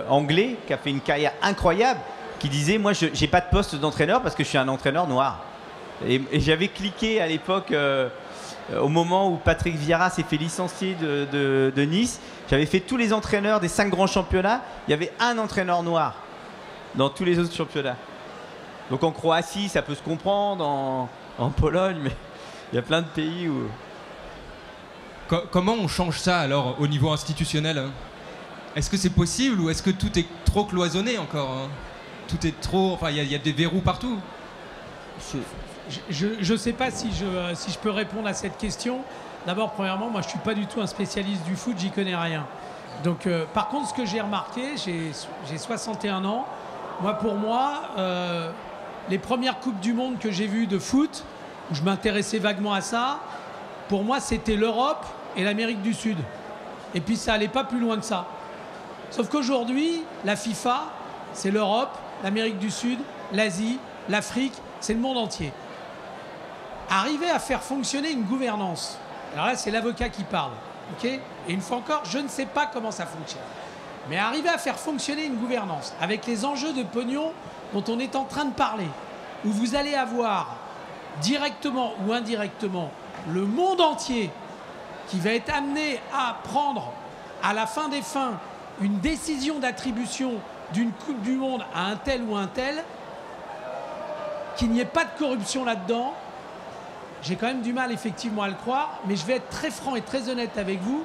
anglais qui a fait une carrière incroyable, qui disait « Moi, je n'ai pas de poste d'entraîneur parce que je suis un entraîneur noir ». Et j'avais cliqué à l'époque, au moment où Patrick Vieira s'est fait licencier de Nice. J'avais fait tous les entraîneurs des 5 grands championnats. Il y avait un entraîneur noir dans tous les autres championnats. Donc en Croatie, ça peut se comprendre, en Pologne, mais il y a plein de pays où... Comment on change ça alors au niveau institutionnel, hein? Est-ce que c'est possible ou est-ce que tout est trop cloisonné encore, hein? Tout est trop... Enfin, il y a des verrous partout. Je ne sais pas si je peux répondre à cette question. D'abord, premièrement, moi je ne suis pas du tout un spécialiste du foot, j'y connais rien. Donc, par contre, ce que j'ai remarqué, j'ai 61 ans. Pour moi, les premières Coupes du Monde que j'ai vues de foot, où je m'intéressais vaguement à ça, pour moi, c'était l'Europe et l'Amérique du Sud. Et puis, ça n'allait pas plus loin que ça. Sauf qu'aujourd'hui, la FIFA, c'est l'Europe, l'Amérique du Sud, l'Asie, l'Afrique, c'est le monde entier. Arriver à faire fonctionner une gouvernance, alors là, c'est l'avocat qui parle, ok ? Et une fois encore, je ne sais pas comment ça fonctionne. Mais arriver à faire fonctionner une gouvernance avec les enjeux de pognon dont on est en train de parler, où vous allez avoir directement ou indirectement le monde entier qui va être amené à prendre à la fin des fins une décision d'attribution d'une Coupe du Monde à un tel ou un tel, qu'il n'y ait pas de corruption là-dedans, j'ai quand même du mal effectivement à le croire, mais je vais être très franc et très honnête avec vous.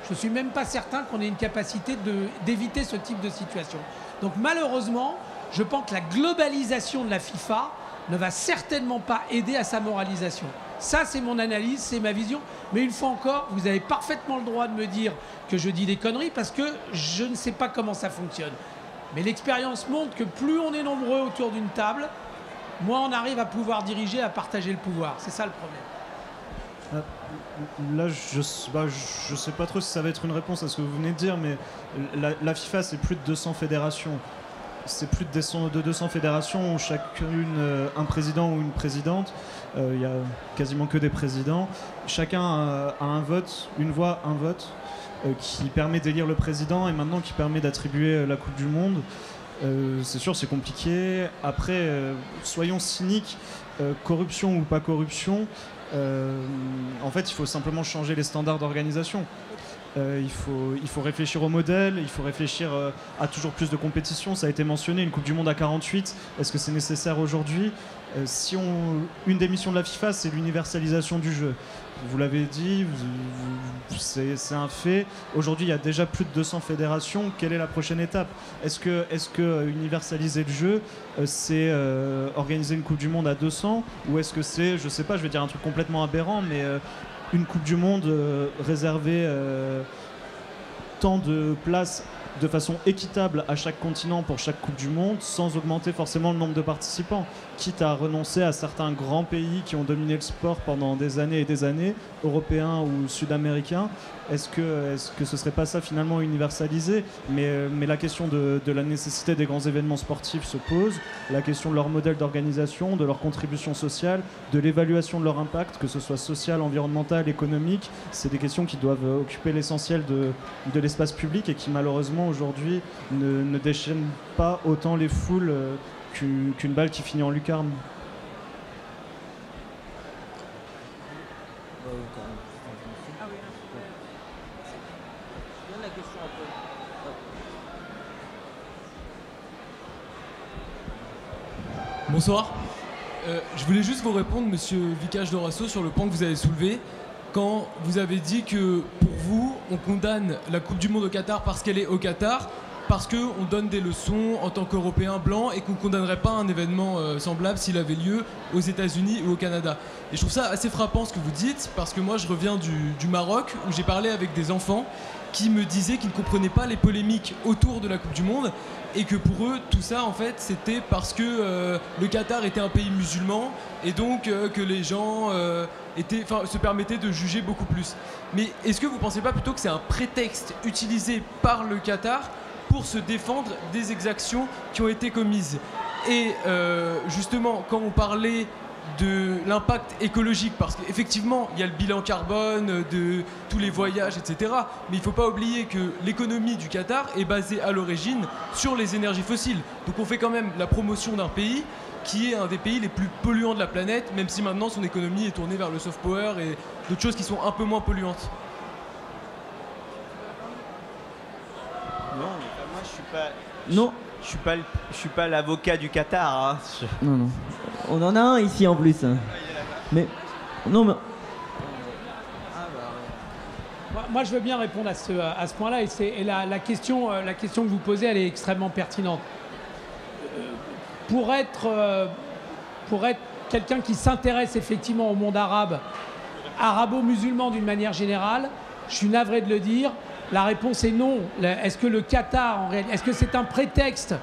Je ne suis même pas certain qu'on ait une capacité d'éviter ce type de situation. Donc malheureusement, je pense que la globalisation de la FIFA ne va certainement pas aider à sa moralisation. Ça, c'est mon analyse, c'est ma vision. Mais une fois encore, vous avez parfaitement le droit de me dire que je dis des conneries parce que je ne sais pas comment ça fonctionne. Mais l'expérience montre que plus on est nombreux autour d'une table, moins on arrive à pouvoir diriger, à partager le pouvoir. C'est ça le problème. Là, je sais pas trop si ça va être une réponse à ce que vous venez de dire, mais la FIFA, c'est plus de 200 fédérations. C'est plus de 200 fédérations où chacune un président ou une présidente. Il y a quasiment que des présidents. Chacun a un vote, une voix, un vote, qui permet d'élire le président et maintenant qui permet d'attribuer la Coupe du Monde. C'est sûr, c'est compliqué. Après, soyons cyniques, corruption ou pas corruption, en fait, il faut simplement changer les standards d'organisation. Il faut réfléchir au modèle, il faut réfléchir à toujours plus de compétition. Ça a été mentionné, une Coupe du Monde à 48, est-ce que c'est nécessaire aujourd'hui ? Une des missions de la FIFA, c'est l'universalisation du jeu. Vous l'avez dit, c'est un fait. Aujourd'hui, il y a déjà plus de 200 fédérations. Quelle est la prochaine étape ? Est-ce que universaliser le jeu, c'est organiser une Coupe du Monde à 200 ? Ou est-ce que c'est, je sais pas, je vais dire un truc complètement aberrant, mais une Coupe du Monde réservée tant de places de façon équitable à chaque continent pour chaque Coupe du Monde sans augmenter forcément le nombre de participants, quitte à renoncer à certains grands pays qui ont dominé le sport pendant des années et des années, européens ou sud-américains. Est-ce que ce serait pas ça finalement universalisé, mais la question de la nécessité des grands événements sportifs se pose, la question de leur modèle d'organisation, de leur contribution sociale, de l'évaluation de leur impact, que ce soit social, environnemental, économique, c'est des questions qui doivent occuper l'essentiel de l'espace public et qui malheureusement aujourd'hui ne déchaînent pas autant les foules qu'une balle qui finit en lucarne. Bonsoir. Je voulais juste vous répondre, monsieur Vicage Dorasso, sur le point que vous avez soulevé. Quand vous avez dit que pour vous, on condamne la Coupe du Monde au Qatar parce qu'elle est au Qatar, parce qu'on donne des leçons en tant qu'Européens blancs et qu'on ne condamnerait pas un événement semblable s'il avait lieu aux États-Unis ou au Canada. Et je trouve ça assez frappant ce que vous dites, parce que moi je reviens du Maroc où j'ai parlé avec des enfants qui me disaient qu'ils ne comprenaient pas les polémiques autour de la Coupe du Monde et que pour eux tout ça en fait c'était parce que le Qatar était un pays musulman et donc que les gens se permettaient de juger beaucoup plus. Mais est-ce que vous ne pensez pas plutôt que c'est un prétexte utilisé par le Qatar pour se défendre des exactions qui ont été commises? Et justement, quand on parlait de l'impact écologique, parce qu'effectivement, il y a le bilan carbone de tous les voyages, etc. Mais il ne faut pas oublier que l'économie du Qatar est basée à l'origine sur les énergies fossiles. Donc on fait quand même la promotion d'un pays qui est un des pays les plus polluants de la planète, même si maintenant son économie est tournée vers le soft power et d'autres choses qui sont un peu moins polluantes. Non, moi je suis pas. Non. Je suis pas l'avocat du Qatar. Hein. Non. On en a un ici en plus. Mais non, mais moi, je veux bien répondre à ce point-là. Et la question que vous posez, elle est extrêmement pertinente. Pour être quelqu'un qui s'intéresse effectivement au monde arabe, arabo-musulman d'une manière générale, je suis navré de le dire, la réponse est non. Est-ce que le Qatar, en réalité, est-ce que c'est un prétexte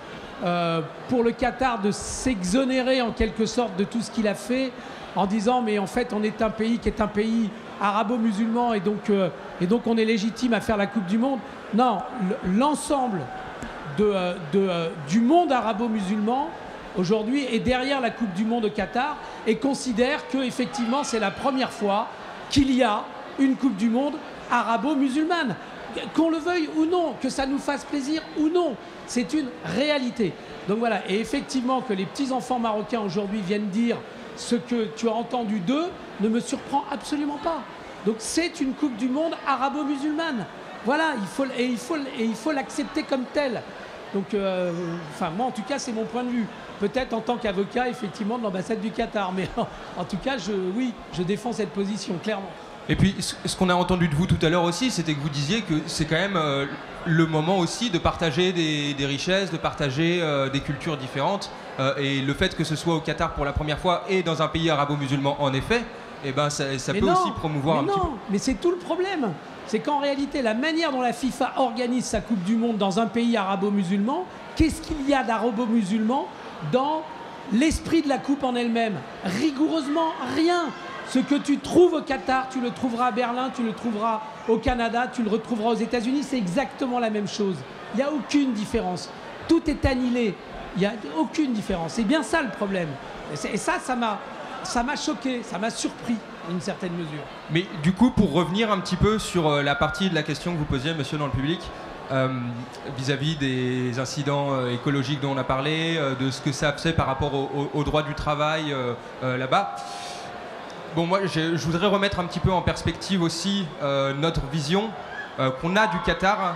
pour le Qatar de s'exonérer en quelque sorte de tout ce qu'il a fait en disant mais en fait on est un pays qui est un pays arabo-musulman et donc on est légitime à faire la Coupe du Monde? Non, l'ensemble du monde arabo-musulman aujourd'hui est derrière la Coupe du Monde au Qatar et considère que effectivement c'est la première fois qu'il y a une Coupe du Monde arabo-musulmane. Qu'on le veuille ou non, que ça nous fasse plaisir ou non, c'est une réalité. Donc voilà, et effectivement que les petits-enfants marocains aujourd'hui viennent dire ce que tu as entendu d'eux ne me surprend absolument pas. Donc c'est une Coupe du Monde arabo-musulmane. Voilà, il faut l'accepter comme tel. Donc, moi en tout cas c'est mon point de vue. Peut-être en tant qu'avocat effectivement de l'ambassade du Qatar, mais en tout cas je défends cette position clairement. Et puis, ce qu'on a entendu de vous tout à l'heure aussi, c'était que vous disiez que c'est quand même le moment aussi de partager des richesses, de partager des cultures différentes. Et le fait que ce soit au Qatar pour la première fois et dans un pays arabo-musulman, en effet, eh ben, ça peut aussi promouvoir un petit peu. Mais c'est tout le problème. C'est qu'en réalité, la manière dont la FIFA organise sa Coupe du Monde dans un pays arabo-musulman, qu'est-ce qu'il y a d'arabo-musulman dans l'esprit de la Coupe en elle-même? Rigoureusement rien. Ce que tu trouves au Qatar, tu le trouveras à Berlin, tu le trouveras au Canada, tu le retrouveras aux États-Unis, c'est exactement la même chose. Il n'y a aucune différence. Tout est annihilé. Il n'y a aucune différence. C'est bien ça le problème. Et ça m'a choqué, ça m'a surpris d'une certaine mesure. Mais du coup, pour revenir un petit peu sur la partie de la question que vous posiez, monsieur, dans le public, vis-à-vis des incidents écologiques dont on a parlé, de ce que ça fait par rapport au droit du travail là-bas. Bon, moi, je voudrais remettre un petit peu en perspective aussi notre vision qu'on a du Qatar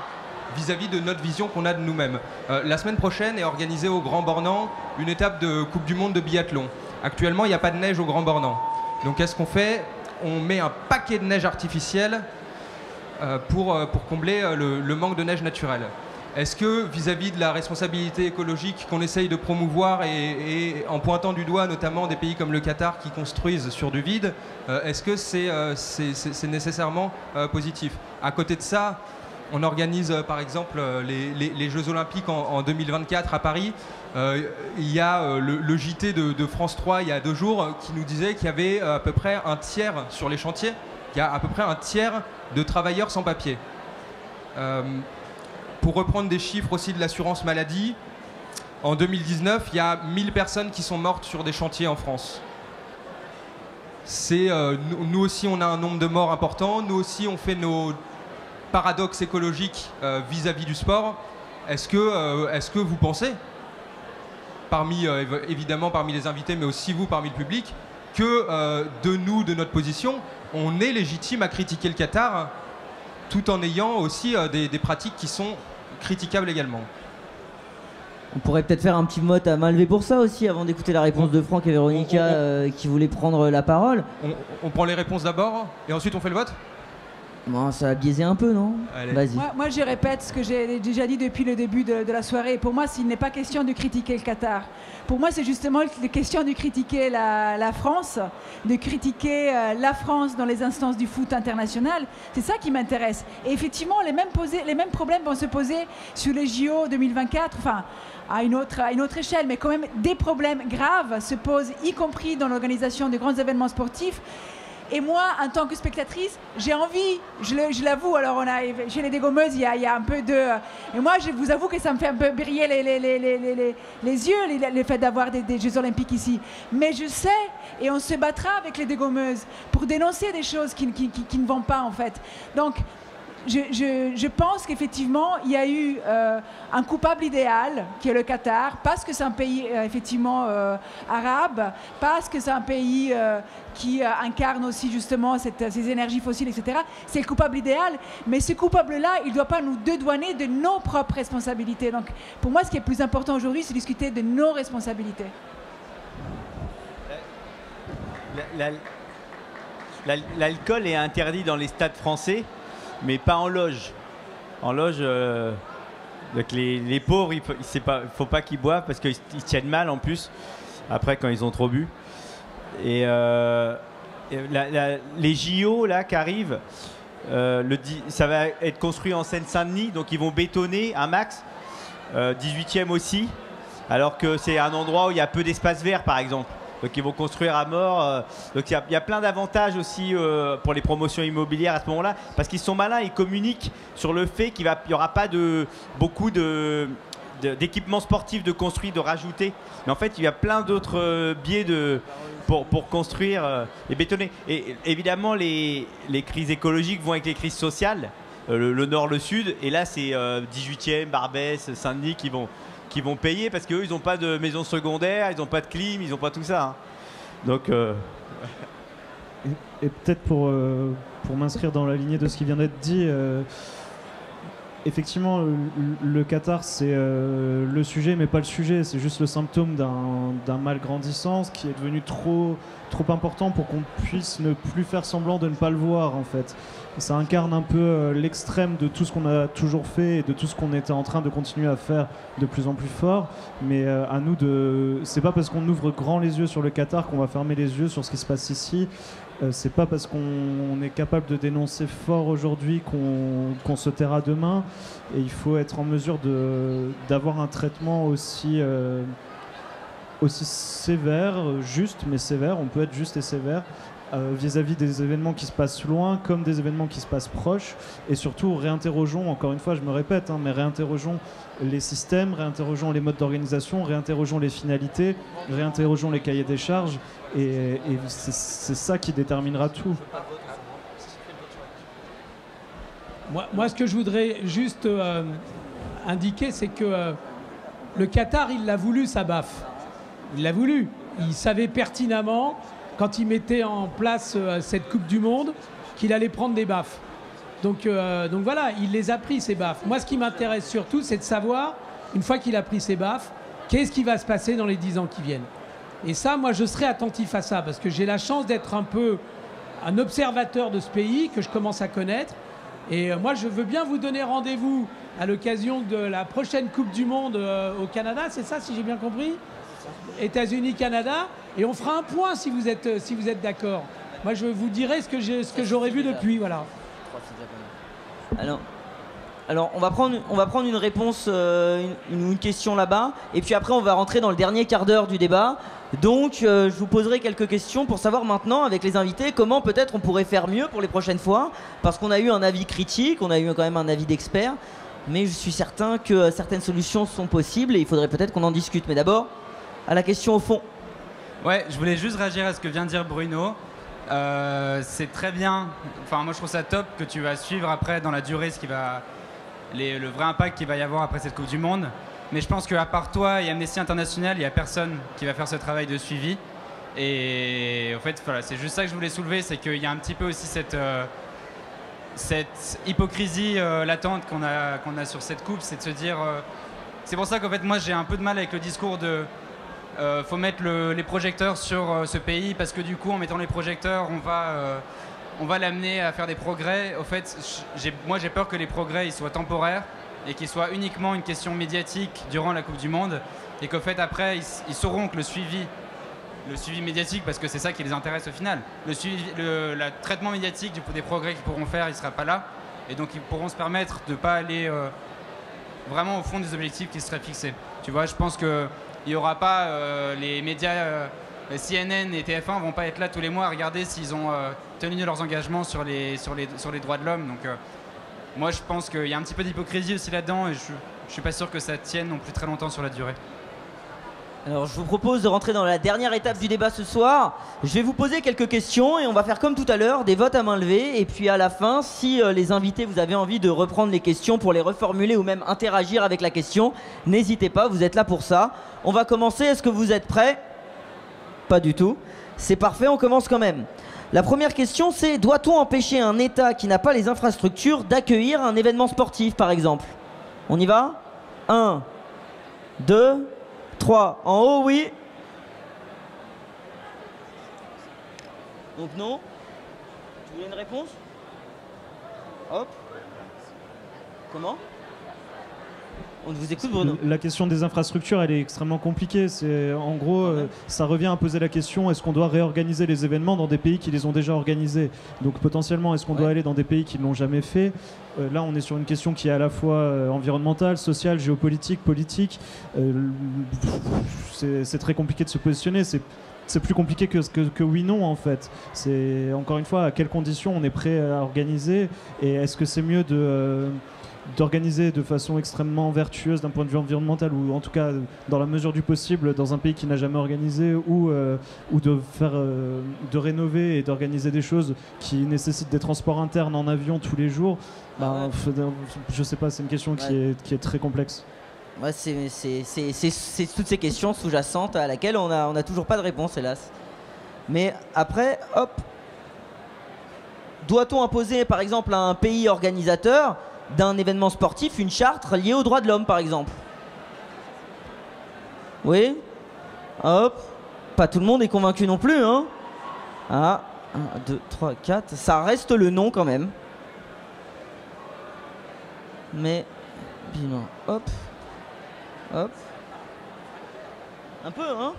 vis-à-vis de notre vision qu'on a de nous-mêmes. La semaine prochaine est organisée au Grand Bornand une étape de Coupe du Monde de biathlon. Actuellement, il n'y a pas de neige au Grand Bornand. Donc, qu'est-ce qu'on fait? On met un paquet de neige artificielle pour combler le manque de neige naturelle. Est-ce que vis-à-vis de la responsabilité écologique qu'on essaye de promouvoir et en pointant du doigt notamment des pays comme le Qatar qui construisent sur du vide, est-ce que c'est nécessairement positif? À côté de ça, on organise par exemple les Jeux Olympiques en 2024 à Paris. Il y a le JT de France 3 il y a 2 jours qui nous disait qu'il y avait à peu près un tiers sur les chantiers, il y a à peu près un tiers de travailleurs sans papier. Pour reprendre des chiffres aussi de l'assurance maladie, en 2019, il y a 1000 personnes qui sont mortes sur des chantiers en France. Nous aussi, on a un nombre de morts important. Nous aussi, on fait nos paradoxes écologiques vis-à-vis du sport. Est-ce que vous pensez, évidemment parmi les invités, mais aussi vous, parmi le public, que de notre position, on est légitime à critiquer le Qatar tout en ayant aussi des pratiques qui sont critiquables également? On pourrait peut-être faire un petit vote à main levée pour ça aussi, avant d'écouter la réponse de Franck et Véronica qui voulaient prendre la parole. On prend les réponses d'abord et ensuite on fait le vote? Bon, ça a biaisé un peu, non? Vas-y. Moi, je répète ce que j'ai déjà dit depuis le début de la soirée. Pour moi, il n'est pas question de critiquer le Qatar. Pour moi, c'est justement la question de critiquer la France, de critiquer la France dans les instances du foot international. C'est ça qui m'intéresse. Et effectivement, les mêmes problèmes vont se poser sur les JO 2024, enfin, à une autre échelle, mais quand même, des problèmes graves se posent, y compris dans l'organisation de grands événements sportifs. Et moi, en tant que spectatrice, j'ai envie, je l'avoue, alors chez les dégommeuses, il y a un peu de... Et moi, je vous avoue que ça me fait un peu briller les yeux, le fait d'avoir des Jeux Olympiques ici. Mais je sais, et on se battra avec les dégommeuses pour dénoncer des choses qui ne vont pas, en fait. Donc, je pense qu'effectivement, il y a eu un coupable idéal, qui est le Qatar, parce que c'est un pays effectivement arabe, parce que c'est un pays qui incarne aussi justement ces énergies fossiles, etc. C'est le coupable idéal, mais ce coupable-là, il ne doit pas nous dédouaner de nos propres responsabilités. Donc, pour moi, ce qui est plus important aujourd'hui, c'est discuter de nos responsabilités. L'alcool est interdit dans les stades français, mais pas en loge. En loge, donc les pauvres, il faut pas qu'ils boivent parce qu'ils tiennent mal en plus, après quand ils ont trop bu. Et les JO là, qui arrivent, ça va être construit en Seine-Saint-Denis, donc ils vont bétonner un max, 18e aussi, alors que c'est un endroit où il y a peu d'espace vert par exemple. Donc ils vont construire à mort. Donc il y a plein d'avantages aussi pour les promotions immobilières à ce moment-là, parce qu'ils sont malins, ils communiquent sur le fait qu'il n'y aura pas beaucoup d'équipements sportifs de construits, de rajouter. Mais en fait, il y a plein d'autres biais pour construire et bétonner. Et évidemment, les crises écologiques vont avec les crises sociales, le nord, le sud. Et là, c'est 18e, Barbès, Saint-Denis qui vont payer parce qu'eux, ils n'ont pas de maison secondaire, ils n'ont pas de clim, ils n'ont pas tout ça. Hein. Donc, et peut-être pour m'inscrire dans la lignée de ce qui vient d'être dit, effectivement, le Qatar, c'est le sujet, mais pas le sujet. C'est juste le symptôme d'un mal grandissant, qui est devenu trop important pour qu'on puisse ne plus faire semblant de ne pas le voir, en fait. Ça incarne un peu l'extrême de tout ce qu'on a toujours fait et de tout ce qu'on était en train de continuer à faire de plus en plus fort. Mais à nous c'est pas parce qu'on ouvre grand les yeux sur le Qatar qu'on va fermer les yeux sur ce qui se passe ici. C'est pas parce qu'on est capable de dénoncer fort aujourd'hui qu'on se taira demain. Et il faut être en mesure d'avoir un traitement aussi sévère, juste mais sévère. On peut être juste et sévère vis-à-vis des événements qui se passent loin comme des événements qui se passent proches, et surtout réinterrogeons, encore une fois je me répète, mais réinterrogeons les systèmes, réinterrogeons les modes d'organisation, réinterrogeons les finalités, réinterrogeons les cahiers des charges, et c'est ça qui déterminera tout. Moi ce que je voudrais juste indiquer, c'est que le Qatar, il l'a voulu, sa baffe. Il l'a voulu. Il savait pertinemment, quand il mettait en place cette Coupe du Monde, qu'il allait prendre des baffes. Donc voilà, il les a pris, ces baffes. Moi, ce qui m'intéresse surtout, c'est de savoir, une fois qu'il a pris ses baffes, qu'est-ce qui va se passer dans les 10 ans qui viennent. Et ça, moi, je serai attentif à ça, parce que j'ai la chance d'être un peu un observateur de ce pays, que je commence à connaître. Et moi, je veux bien vous donner rendez-vous à l'occasion de la prochaine Coupe du Monde au Canada, c'est ça, si j'ai bien compris ? États-Unis, Canada, et on fera un point si vous êtes d'accord. Moi, je vous dirai ce que j'aurais vu depuis, voilà. Alors, Alors, on va prendre une réponse, une question là-bas, et puis après, on va rentrer dans le dernier quart d'heure du débat. Donc, je vous poserai quelques questions pour savoir maintenant, avec les invités, comment peut-être on pourrait faire mieux pour les prochaines fois, parce qu'on a eu un avis critique, on a eu quand même un avis d'expert, mais je suis certain que certaines solutions sont possibles, et il faudrait peut-être qu'on en discute. Mais d'abord, à la question au fond. Ouais, je voulais juste réagir à ce que vient de dire Bruno. C'est très bien, enfin moi je trouve ça top que tu vas suivre après dans la durée le vrai impact qu'il va y avoir après cette Coupe du Monde. Mais je pense qu'à part toi et Amnesty International, il n'y a personne qui va faire ce travail de suivi. Et en fait, voilà, c'est juste ça que je voulais soulever, c'est qu'il y a un petit peu aussi cette hypocrisie latente qu'on a sur cette Coupe, c'est de se dire... c'est pour ça qu'en fait, moi j'ai un peu de mal avec le discours de... faut mettre les projecteurs sur ce pays parce que du coup, en mettant les projecteurs, on va l'amener à faire des progrès. Au fait, moi j'ai peur que les progrès ils soient temporaires et qu'ils soient uniquement une question médiatique durant la Coupe du Monde et qu'au fait après ils sauront que le suivi médiatique, parce que c'est ça qui les intéresse au final, le traitement médiatique des progrès qu'ils pourront faire, il ne sera pas là et donc ils pourront se permettre de ne pas aller vraiment au fond des objectifs qui seraient fixés. Tu vois, je pense que il n'y aura pas les médias CNN et TF1 vont pas être là tous les mois à regarder s'ils ont tenu leurs engagements sur les droits de l'homme. Donc moi je pense qu'il y a un petit peu d'hypocrisie aussi là-dedans et je suis pas sûr que ça tienne non plus très longtemps sur la durée. Alors je vous propose de rentrer dans la dernière étape du débat ce soir. Je vais vous poser quelques questions et on va faire comme tout à l'heure, des votes à main levée. Et puis à la fin, si les invités, vous avez envie de reprendre les questions pour les reformuler ou même interagir avec la question, n'hésitez pas, vous êtes là pour ça. On va commencer, est-ce que vous êtes prêts? Pas du tout. C'est parfait, on commence quand même. La première question c'est, doit-on empêcher un État qui n'a pas les infrastructures d'accueillir un événement sportif par exemple? On y va? 1, 2, 3. En haut, oui. Donc non. Tu voulais une réponse? Hop. Comment? On vous écoute, Bruno. La question des infrastructures, elle est extrêmement compliquée. En gros, ça revient à poser la question, est-ce qu'on doit réorganiser les événements dans des pays qui les ont déjà organisés? Donc potentiellement, est-ce qu'on doit aller dans des pays qui ne l'ont jamais fait? Là, on est sur une question qui est à la fois environnementale, sociale, géopolitique, politique. C'est très compliqué de se positionner. C'est plus compliqué que oui-non, en fait. C'est, encore une fois, à quelles conditions on est prêt à organiser, et est-ce que c'est mieux d'organiser de façon extrêmement vertueuse d'un point de vue environnemental, ou en tout cas dans la mesure du possible dans un pays qui n'a jamais organisé, ou de rénover et d'organiser des choses qui nécessitent des transports internes en avion tous les jours. Je sais pas, c'est une question qui est très complexe. Ouais, c'est toutes ces questions sous-jacentes à laquelle on a toujours pas de réponse, hélas. Mais après, hop, doit-on imposer par exemple à un pays organisateur d'un événement sportif une charte liée aux droits de l'homme par exemple? Oui. Hop. Pas tout le monde est convaincu non plus, hein. Ah, 1, 2, 3, 4. Ça reste le non quand même. Mais, bilan. Hop. Hop. Un peu, hein.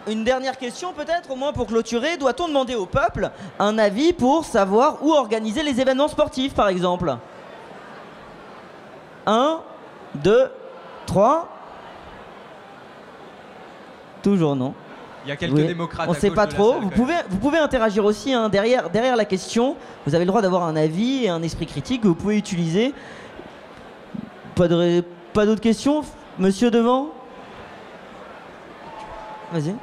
Une dernière question peut-être, au moins pour clôturer. Doit-on demander au peuple un avis pour savoir où organiser les événements sportifs, par exemple? 1, 2, 3. Toujours non. Il y a quelques démocrates. On ne sait pas trop. Vous pouvez interagir aussi, hein, derrière la question. Vous avez le droit d'avoir un avis et un esprit critique que vous pouvez utiliser. Pas d'autres questions? Monsieur devant? Vas-y.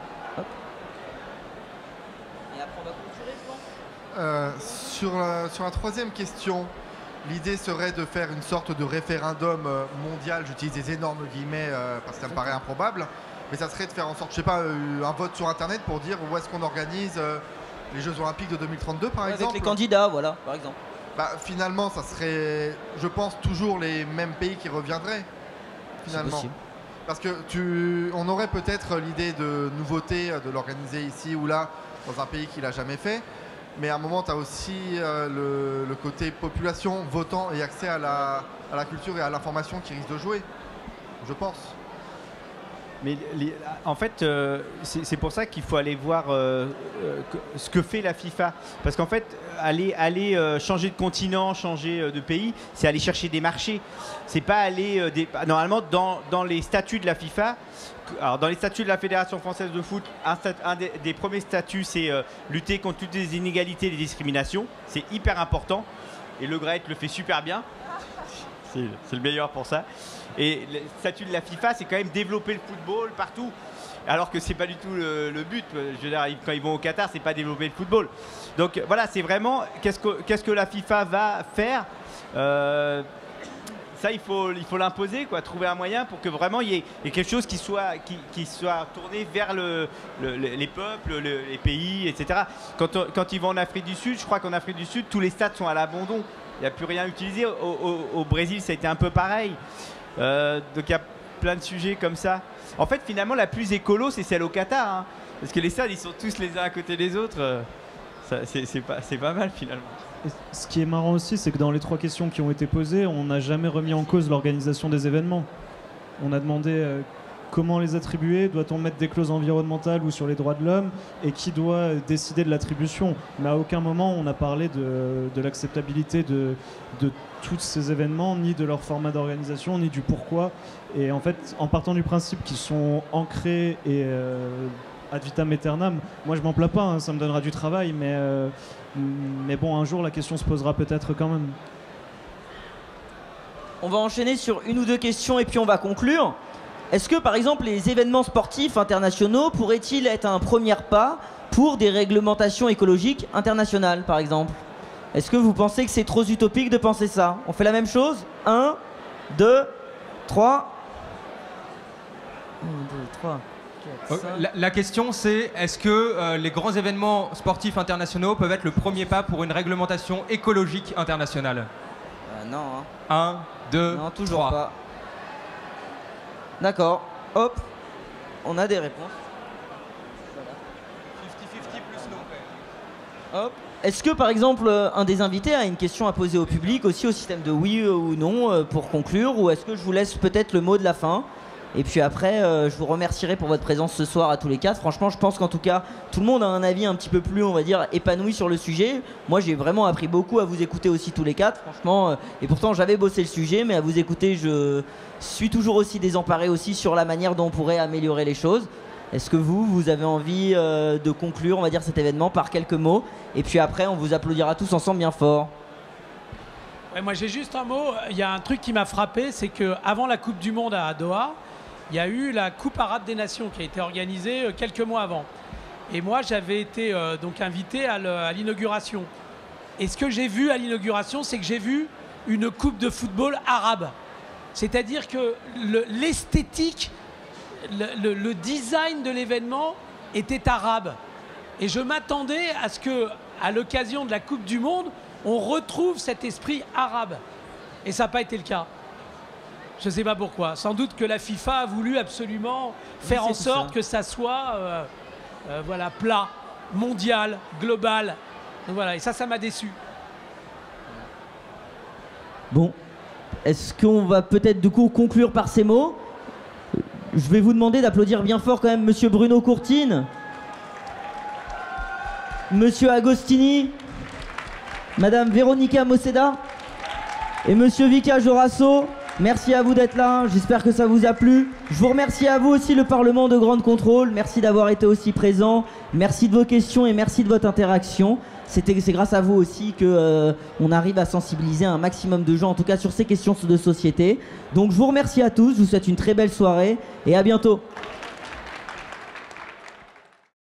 Sur la troisième question, l'idée serait de faire une sorte de référendum mondial. J'utilise des énormes guillemets parce que ça me paraît improbable. Mais ça serait de faire en sorte, je sais pas, un vote sur Internet pour dire où est-ce qu'on organise les Jeux Olympiques de 2032 par exemple. Avec les candidats, voilà, par exemple. Finalement, ça serait, je pense, toujours les mêmes pays qui reviendraient. Finalement. Parce que on aurait peut-être l'idée de nouveauté, de l'organiser ici ou là, dans un pays qui l'a jamais fait. Mais à un moment, tu as aussi le côté population, votant et accès à la culture et à l'information qui risque de jouer, je pense. Mais en fait, c'est pour ça qu'il faut aller voir ce que fait la FIFA. Parce qu'en fait, aller changer de continent, changer de pays, c'est aller chercher des marchés. C'est pas aller... Normalement, dans les statuts de la FIFA, alors dans les statuts de la Fédération française de foot, un des premiers statuts, c'est lutter contre toutes les inégalités et les discriminations. C'est hyper important. Et Le Graët le fait super bien. C'est le meilleur pour ça. Et le statut de la FIFA, c'est quand même développer le football partout. Alors que c'est pas du tout le but. Je veux dire, quand ils vont au Qatar, c'est pas développer le football. Donc voilà, c'est vraiment qu'est-ce que la FIFA va faire. Ça, il faut l'imposer, quoi. Trouver un moyen pour que vraiment il y ait quelque chose qui soit tourné vers les peuples, les pays, etc. Quand ils vont en Afrique du Sud, je crois qu'en Afrique du Sud, tous les stades sont à l'abandon. Il n'y a plus rien utilisé. Au Brésil, ça a été un peu pareil. Donc il y a plein de sujets comme ça. En fait, finalement, la plus écolo, c'est celle au Qatar. Hein, parce que les stades, ils sont tous les uns à côté des autres. C'est pas mal, finalement. Et ce qui est marrant aussi, c'est que dans les 3 questions qui ont été posées, on n'a jamais remis en cause l'organisation des événements. On a demandé comment les attribuer, doit-on mettre des clauses environnementales ou sur les droits de l'homme, et qui doit décider de l'attribution. Mais à aucun moment on a parlé de l'acceptabilité de tous ces événements, ni de leur format d'organisation, ni du pourquoi. Et en fait, en partant du principe qu'ils sont ancrés et ad vitam aeternam, moi je m'en plains pas, hein, ça me donnera du travail, mais bon, un jour la question se posera peut-être quand même. On va enchaîner sur une ou deux questions et puis on va conclure. Est-ce que par exemple les événements sportifs internationaux pourraient-ils être un premier pas pour des réglementations écologiques internationales par exemple? Est-ce que vous pensez que c'est trop utopique de penser ça? On fait la même chose? 1, 2, 3. 1, 2, 3. La question c'est, est-ce que les grands événements sportifs internationaux peuvent être le premier pas pour une réglementation écologique internationale? Non. 1, 2, non, toujours 3. pas. D'accord. Hop. On a des réponses. 50-50 plus non. Hop. Est-ce que par exemple un des invités a une question à poser au public aussi au système de oui ou non pour conclure, ou est-ce que je vous laisse peut-être le mot de la fin? Et puis après, je vous remercierai pour votre présence ce soir à tous les 4. Franchement, je pense qu'en tout cas, tout le monde a un avis un petit peu plus, on va dire, épanoui sur le sujet. Moi, j'ai vraiment appris beaucoup à vous écouter aussi tous les 4, franchement. Et pourtant, j'avais bossé le sujet, mais à vous écouter, je suis toujours aussi désemparé aussi sur la manière dont on pourrait améliorer les choses. Est-ce que vous avez envie de conclure, on va dire, cet événement par quelques mots? Et puis après, on vous applaudira tous ensemble bien fort. Ouais, moi, j'ai juste un mot. Il y a un truc qui m'a frappé, c'est qu'avant la Coupe du Monde à Doha, il y a eu la Coupe arabe des nations qui a été organisée quelques mois avant. Et moi, j'avais été donc invité à l'inauguration. Et ce que j'ai vu à l'inauguration, c'est que j'ai vu une coupe de football arabe. C'est-à-dire que l'esthétique, le design de l'événement était arabe. Et je m'attendais à ce que, à l'occasion de la Coupe du Monde, on retrouve cet esprit arabe. Et ça n'a pas été le cas. Je ne sais pas pourquoi. Sans doute que la FIFA a voulu absolument faire en sorte que ça soit voilà, plat, mondial, global. Donc voilà, et ça m'a déçu. Bon, est-ce qu'on va peut-être du coup conclure par ces mots? Je vais vous demander d'applaudir bien fort quand même Monsieur Bruno Courtine, Monsieur Agostini, Madame Véronica Moseda et Monsieur Vika Jorasso. Merci à vous d'être là, j'espère que ça vous a plu. Je vous remercie à vous aussi, le Parlement de Grande Contrôle. Merci d'avoir été aussi présent. Merci de vos questions et merci de votre interaction. C'est grâce à vous aussi qu'on arrive à sensibiliser un maximum de gens, en tout cas sur ces questions de société. Donc je vous remercie à tous, je vous souhaite une très belle soirée et à bientôt.